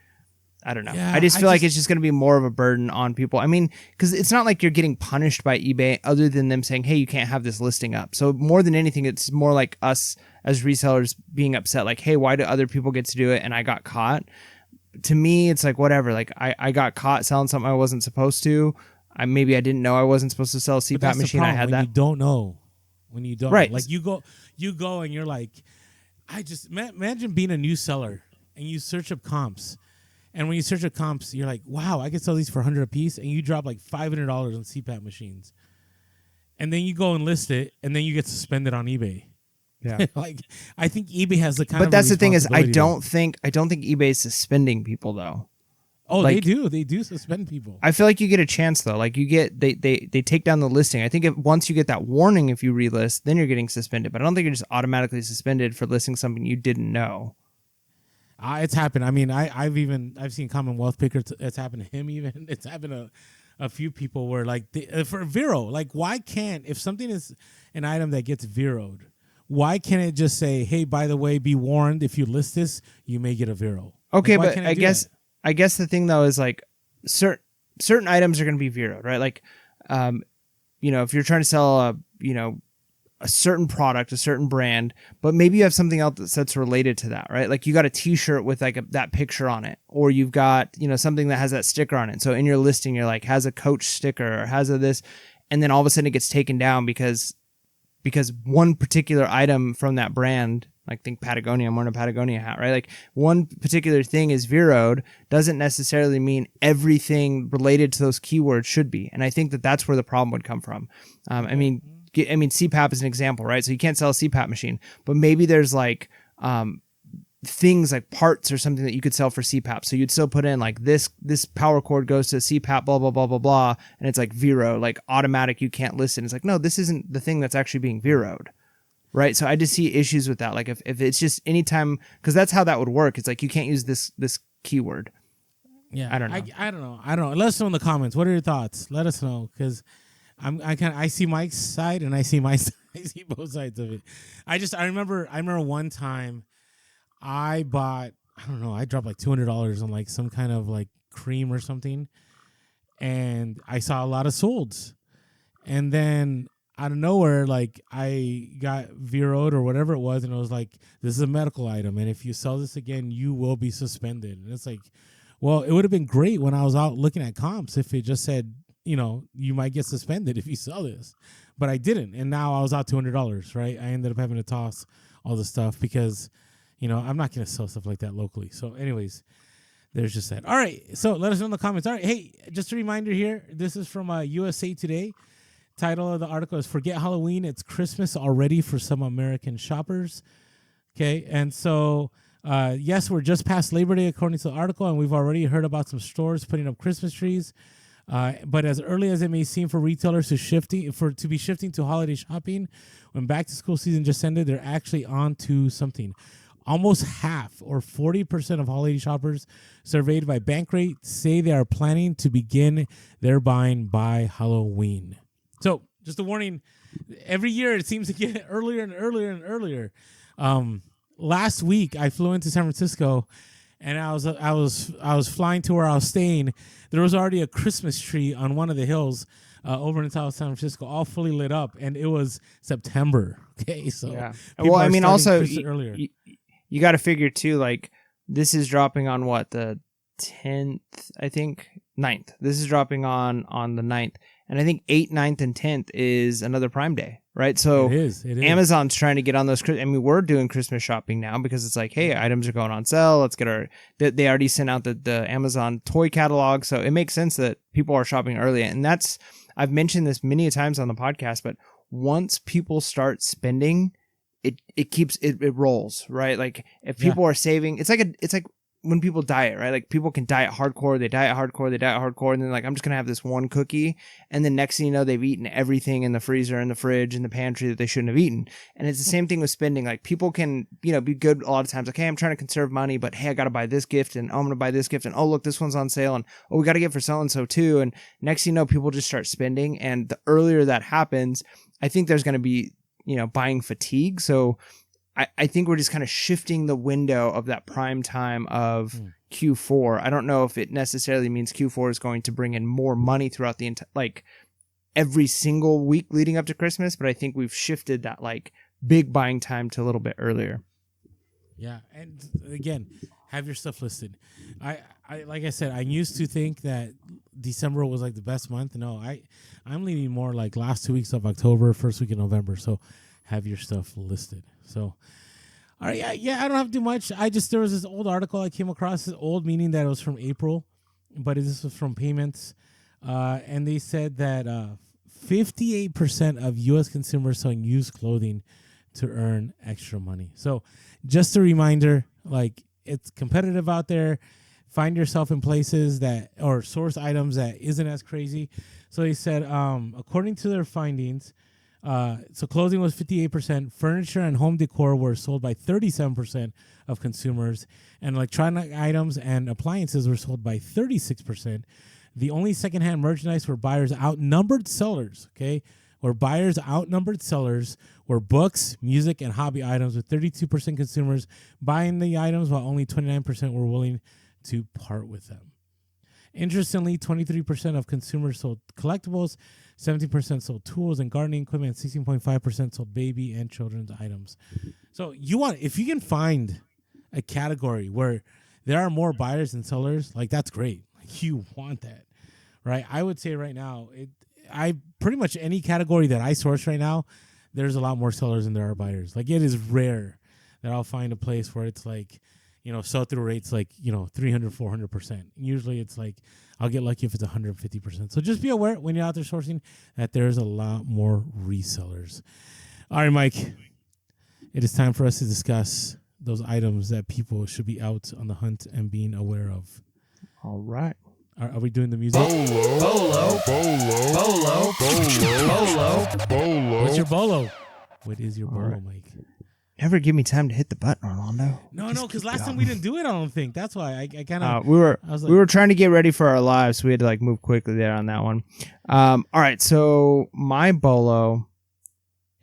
I don't know. Yeah, I just feel like it's just going to be more of a burden on people. I mean, because it's not like you're getting punished by eBay other than them saying, hey, you can't have this listing up. So more than anything, it's more like us as resellers being upset, like, hey, why do other people get to do it and I got caught? To me, it's like, whatever. Like, I got caught selling something I wasn't supposed to. Maybe I didn't know I wasn't supposed to sell a But CPAP that's the machine. I problem had when that. you don't know. When you don't know. Right. Like you go and you're like, I just imagine being a new seller and you search up comps. And when you search up comps, you're like, wow, I could sell these for 100 a piece, and you drop like $500 on CPAP machines. And then you go and list it, and then you get suspended on eBay. Yeah. Like, I think eBay has the kind But of that's the thing is, I responsibility don't think eBay is suspending people though. Oh, Like, they do suspend people. I feel like you get a chance though. Like, you get they take down the listing. I think once you get that warning, if you relist, then you're getting suspended. But I don't think you're just automatically suspended for listing something you didn't know. It's happened. I mean, I've seen Commonwealth Picker. It's happened to him even. It's happened to a few people where like for Vero, like why can't, if something is an item that gets Veroed, why can't it just say, hey, by the way, be warned, if you list this, you may get a Vero. Okay, like, but I guess the thing though is like certain items are going to be Veroed, right? Like, if you're trying to sell a certain product, a certain brand, but maybe you have something else that's related to that, right? Like, you got a T-shirt with like that picture on it, or you've got something that has that sticker on it. So in your listing, you're like, has a Coach sticker or has a this, and then all of a sudden it gets taken down because one particular item from that brand, like think Patagonia, I'm wearing a Patagonia hat, right? Like, one particular thing is Veroed doesn't necessarily mean everything related to those keywords should be, and I think that's where the problem would come from. I mean, CPAP is an example, right? So you can't sell a CPAP machine, but maybe there's like things like parts or something that you could sell for CPAP. So you'd still put in like this power cord goes to CPAP, blah, blah, blah, blah, blah. And it's like Vero, like automatic, you can't list it. It's like, no, this isn't the thing that's actually being Veroed. Right. So I just see issues with that. Like, if it's just anytime, because that's how that would work. It's like, you can't use this keyword. Yeah, I don't know. I don't know. Let us know in the comments. What are your thoughts? Let us know, because I see Mike's side and I see my side. I see both sides of it. I remember one time I bought, I don't know, I dropped like $200 on like some kind of like cream or something, and I saw a lot of solds, and then out of nowhere, like I got Veroed or whatever it was, and it was like, this is a medical item, and if you sell this again, you will be suspended. And it's like, well, it would have been great when I was out looking at comps if it just said, you might get suspended if you sell this, but I didn't, and now I was out $200. Right, I ended up having to toss all the stuff because, I'm not going to sell stuff like that locally. So, anyways, there's just that. All right, so let us know in the comments. All right, hey, just a reminder here. This is from USA Today. Title of the article is "Forget Halloween, It's Christmas Already for Some American Shoppers." Okay, and so yes, we're just past Labor Day according to the article, and we've already heard about some stores putting up Christmas trees. But as early as it may seem for retailers to be shifting to holiday shopping, when back to school season just ended, they're actually on to something. Almost half, or 40% of holiday shoppers surveyed by Bankrate, say they are planning to begin their buying by Halloween. So, just a warning, every year it seems to get earlier and earlier and earlier. Last week I flew into San Francisco, and I was flying to where I was staying. There was already a Christmas tree on one of the hills over in South San Francisco, all fully lit up, and it was September. Okay, so yeah. Well, I mean, also earlier. You got to figure too, like, this is dropping on what, the 10th, I think, 9th. This is dropping on the 9th. And I think 8th, 9th, and 10th is another Prime Day, right? So It is. Amazon's trying to get on those. I mean, we're doing Christmas shopping now because it's like, hey, items are going on sale. Let's get our. They already sent out the Amazon toy catalog, so it makes sense that people are shopping early. And I've mentioned this many times on the podcast, but once people start spending, it rolls, right? Like if people are saving, it's like when people diet, right? Like people can diet hardcore, they diet hardcore, and then like, I'm just gonna have this one cookie, and then next thing you know, they've eaten everything in the freezer, in the fridge, in the pantry that they shouldn't have eaten. And it's the same thing with spending. Like people can, be good a lot of times. Like, hey, I'm trying to conserve money, but hey, I gotta buy this gift, and I'm gonna buy this gift, and oh look, this one's on sale, and oh, we gotta get for so and so too. And next thing you know, people just start spending, and the earlier that happens, I think there's gonna be buying fatigue. So I think we're just kind of shifting the window of that prime time of Q4. I don't know if it necessarily means Q4 is going to bring in more money throughout the every single week leading up to Christmas, but I think we've shifted that like big buying time to a little bit earlier. Yeah, and again, have your stuff listed. I like I said, I used to think that December was like the best month. No, I'm leaning more like last 2 weeks of October, first week of November. So have your stuff listed. So, all right, yeah, I don't have to do much. There was this old article I came across, this old meaning that it was from April, but this was from payments. And they said that 58% of U.S. consumers selling used clothing to earn extra money. So just a reminder, like it's competitive out there. Find yourself in places or source items that isn't as crazy. So they said, according to their findings, so clothing was 58%, furniture and home decor were sold by 37% of consumers, and electronic items and appliances were sold by 36%. The only secondhand merchandise where buyers outnumbered sellers, were books, music, and hobby items, with 32% consumers buying the items while only 29% were willing to part with them. Interestingly, 23% of consumers sold collectibles, 17% sold tools and gardening equipment, 16.5% sold baby and children's items. So if you can find a category where there are more buyers than sellers, like that's great. Like you want that, right? I would say right now, pretty much any category that I source right now, there's a lot more sellers than there are buyers. Like it is rare that I'll find a place where it's like, sell-through rates like, 300, 400%. Usually it's like, I'll get lucky if it's 150%. So just be aware when you're out there sourcing that there's a lot more resellers. All right, Mike, it is time for us to discuss those items that people should be out on the hunt and being aware of. All right. Are we doing the music? Bolo. What's your bolo? What is your bolo, Mike? Never give me time to hit the button, Orlando. No, because last time we didn't do it, I don't think. That's why I kind of... we were trying to get ready for our live, so we had to move quickly there on that one. All right, so my bolo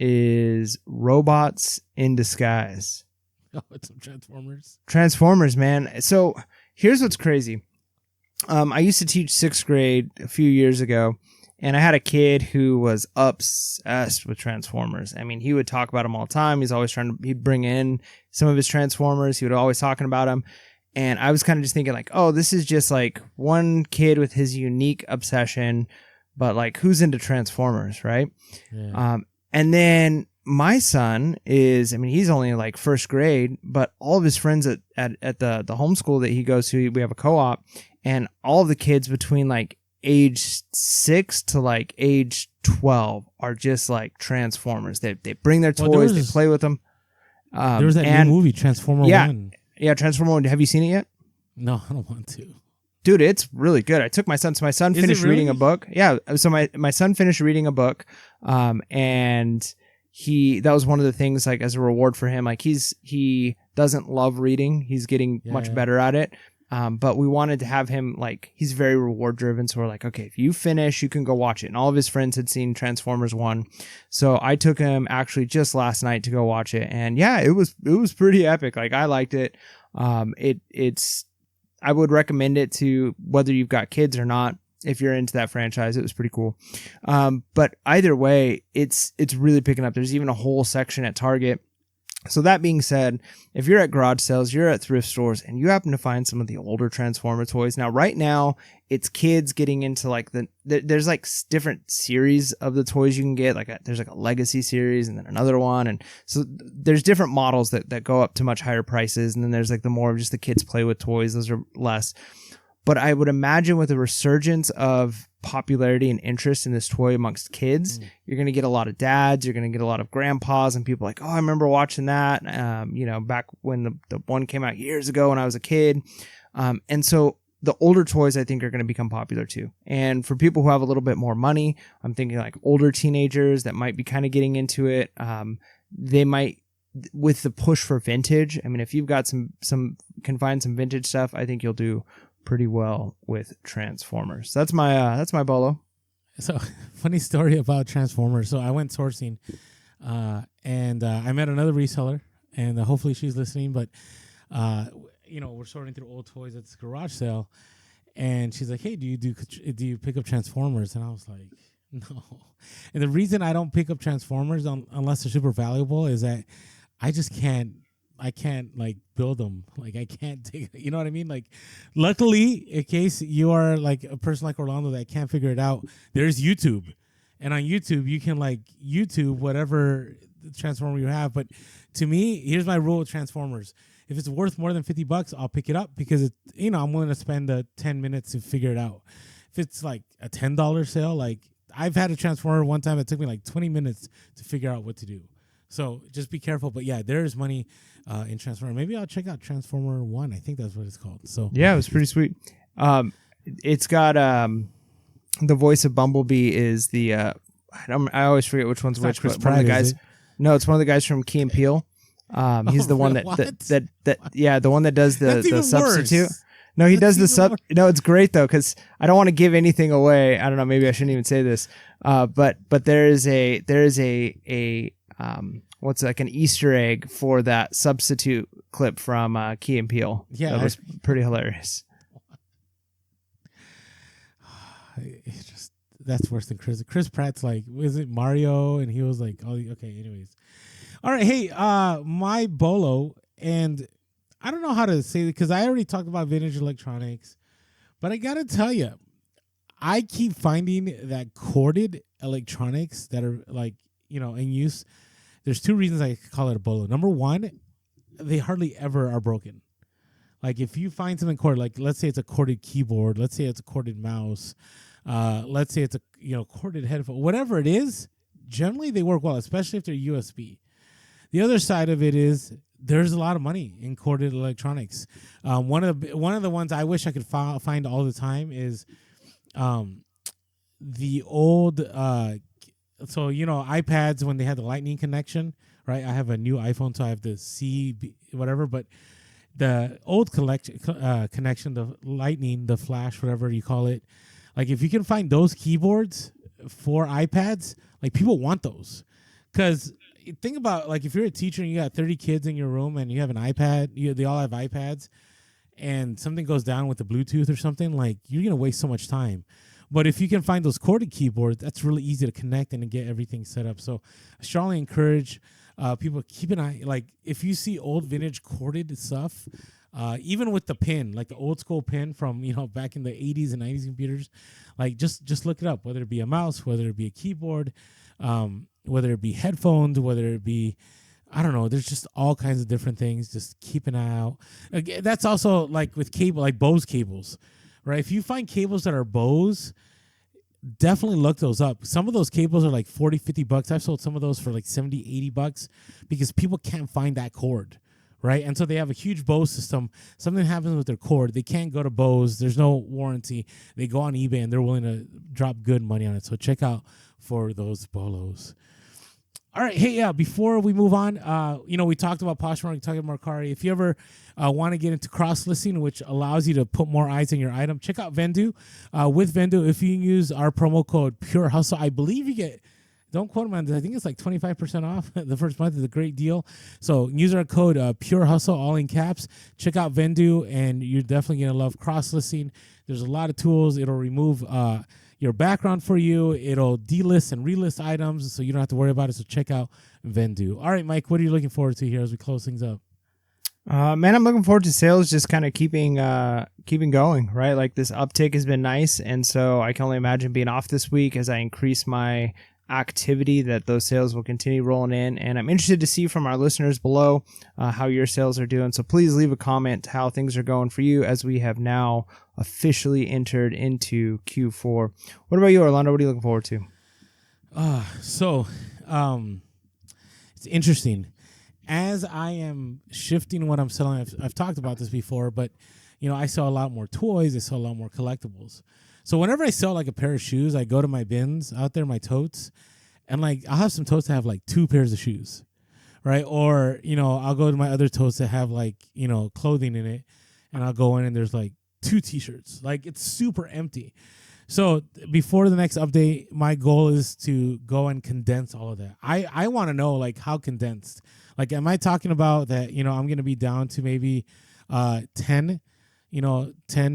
is robots in disguise. Oh, it's some Transformers. Transformers, man. So here's what's crazy. I used to teach 6th grade a few years ago, and I had a kid who was obsessed with Transformers. I mean, he would talk about them all the time. He'd bring in some of his Transformers. He would always talking about them. And I was kind of just thinking this is just one kid with his unique obsession, but who's into Transformers, right? Yeah. And then my son he's only in 1st grade, but all of his friends at the homeschool that he goes to, we have a co-op, and all of the kids between age 6 to age 12 are just Transformers. They bring their toys, they play with them. There was that new movie, Transformer 1. Yeah, Transformer 1. Have you seen it yet? No, I don't want to. Dude, it's really good. I took my son. So my son finished reading a book. Yeah, so my son finished reading a book, and that was one of the things as a reward for him. He doesn't love reading. He's getting much better at it. But we wanted to have him he's very reward driven. So we're okay, if you finish, you can go watch it. And all of his friends had seen Transformers 1. So I took him actually just last night to go watch it. And yeah, it was pretty epic. I liked it. I would recommend it to whether you've got kids or not. If you're into that franchise, it was pretty cool. But either way, it's really picking up. There's even a whole section at Target So that being said, if you're at garage sales, you're at thrift stores, and you happen to find some of the older Transformer toys. Now, right now, it's kids getting into like there's like different series of the toys you can get. Like there's like a Legacy series and then another one. And so there's different models that go up to much higher prices. And then there's like the more of just the kids play with toys. Those are less. But I would imagine with a resurgence of popularity and interest in this toy amongst kids, you're going to get a lot of dads, you're going to get a lot of grandpas and people like, oh, I remember watching that, back when the one came out years ago when I was a kid. And so the older toys, I think, are going to become popular too. And for people who have a little bit more money, I'm thinking like older teenagers that might be kind of getting into it. They might, with the push for vintage. I mean, if you've got can find some vintage stuff, I think you'll do pretty well with Transformers. That's my bolo. So funny story about Transformers. So I went sourcing, and I met another reseller, and hopefully she's listening. But we're sorting through old toys at this garage sale, and she's like, "Hey, do you pick up Transformers?" And I was like, "No." And the reason I don't pick up Transformers unless they're super valuable is that I can't like build them. Like I can't take, you know what I mean? Like luckily, in case you are like a person like Orlando that can't figure it out, there's YouTube. And on YouTube, you can like YouTube whatever Transformer you have. But to me, here's my rule with Transformers. If it's worth more than $50, I'll pick it up because I'm willing to spend the 10 minutes to figure it out. If it's like a $10 sale, like I've had a Transformer one time, it took me like 20 minutes to figure out what to do. So just be careful. But yeah, there is money in Transformer. Maybe I'll check out Transformer 1. I think that's what it's called. So yeah, it was pretty sweet. It's got the voice of Bumblebee is the I always forget which one's which. Chris But one of the Pratt, guys. is it? No, it's one of the guys from Key and Peele. He's the one what? the one that does That's the even substitute. worse. No, he That's does the even worse. No, it's great though because I don't want to give anything away. I don't know. Maybe I shouldn't even say this. But there is a what's like an Easter egg for that substitute clip from Key and Peele. Yeah, that was pretty hilarious. That's worse than Chris. Chris Pratt's like, was it Mario? And he was like, oh, okay. Anyways, all right. Hey, my bolo, and I don't know how to say it because I already talked about vintage electronics, but I gotta tell you, I keep finding that corded electronics that are like in use. There's two reasons I call it a bolo. Number one, they hardly ever are broken. Like if you find something corded, like let's say it's a corded keyboard, let's say it's a corded mouse, let's say it's a corded headphone, whatever it is, generally they work well, especially if they're USB. The other side of it is there's a lot of money in corded electronics. One of the ones I wish I could find all the time is the old iPads when they had the lightning connection, right? I have a new iPhone, so I have the C whatever, but the old connection, the lightning, the flash, whatever you call it, like if you can find those keyboards for iPads, like people want those. Because think about like if you're a teacher and you got 30 kids in your room and you have an iPad, they all have iPads, and something goes down with the Bluetooth or something, like you're going to waste so much time. But if you can find those corded keyboards, that's really easy to connect and to get everything set up. So I strongly encourage people keep an eye. Like if you see old vintage corded stuff, even with the pin, like the old school pin from back in the 80s and 90s computers, like just look it up. Whether it be a mouse, whether it be a keyboard, whether it be headphones, whether it be I don't know. There's just all kinds of different things. Just keep an eye out. Again, that's also like with cable, like Bose cables. Right, if you find cables that are Bose, definitely look those up. Some of those cables are like $40-$50. I've sold some of those for like $70-$80 because people can't find that cord, right? And so they have a huge Bose system. Something happens with their cord. They can't go to Bose. There's no warranty. They go on eBay and they're willing to drop good money on it. So check out for those bolos. All right, hey, yeah, before we move on, we talked about Poshmark, we talked about Mercari. If you ever want to get into cross-listing, which allows you to put more eyes on your item, check out Vendu. With Vendu, if you use our promo code Pure Hustle, I believe you get, don't quote me on this, I think it's like 25% off the first month. Is a great deal. So use our code Pure Hustle, all in caps. Check out Vendu, and you're definitely going to love cross-listing. There's a lot of tools. It'll remove your background for you. It'll delist and relist items, so you don't have to worry about it. So check out Vendoo. All right, Mike, what are you looking forward to here as we close things up? Man, I'm looking forward to sales just kind of keeping going, right? Like this uptick has been nice, and so I can only imagine being off this week as I increase my activity that those sales will continue rolling in. And I'm interested to see from our listeners below how your sales are doing. So please leave a comment how things are going for you as we have now officially entered into Q4. What about you, Orlando? What are you looking forward to? It's interesting. As I am shifting what I'm selling, I've talked about this before, but I sell a lot more toys. I sell a lot more collectibles. So whenever I sell like a pair of shoes, I go to my bins out there, my totes, and like I'll have some totes that have like 2 pairs of shoes, right? Or I'll go to my other totes that have like clothing in it, and I'll go in and there's like 2 t-shirts. Like it's super empty. So before the next update, my goal is to go and condense all of that. I want to know like how condensed. Like, am I talking about that, I'm going to be down to maybe 10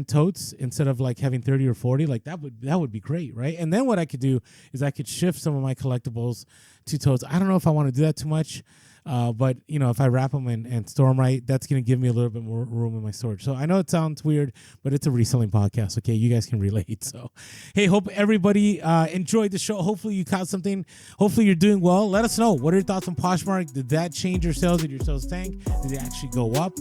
totes instead of like having 30 or 40? Like that would be great, right? And then what I could do is I could shift some of my collectibles to totes. I don't know if I want to do that too much. But if I wrap them and store them right, that's going to give me a little bit more room in my storage. So I know it sounds weird, but it's a reselling podcast. Okay. You guys can relate. So, hey, hope everybody, enjoyed the show. Hopefully you caught something. Hopefully you're doing well. Let us know. What are your thoughts on Poshmark? Did that change your sales? Did your sales tank? Did it actually go up?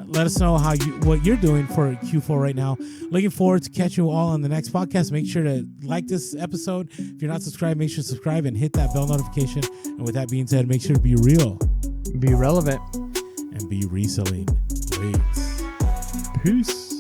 Let us know what you're doing for Q4 right now. Looking forward to catching you all on the next podcast. Make sure to like this episode. If you're not subscribed, make sure to subscribe and hit that bell notification. And with that being said, make sure to be real, be relevant, and be reselling. Peace.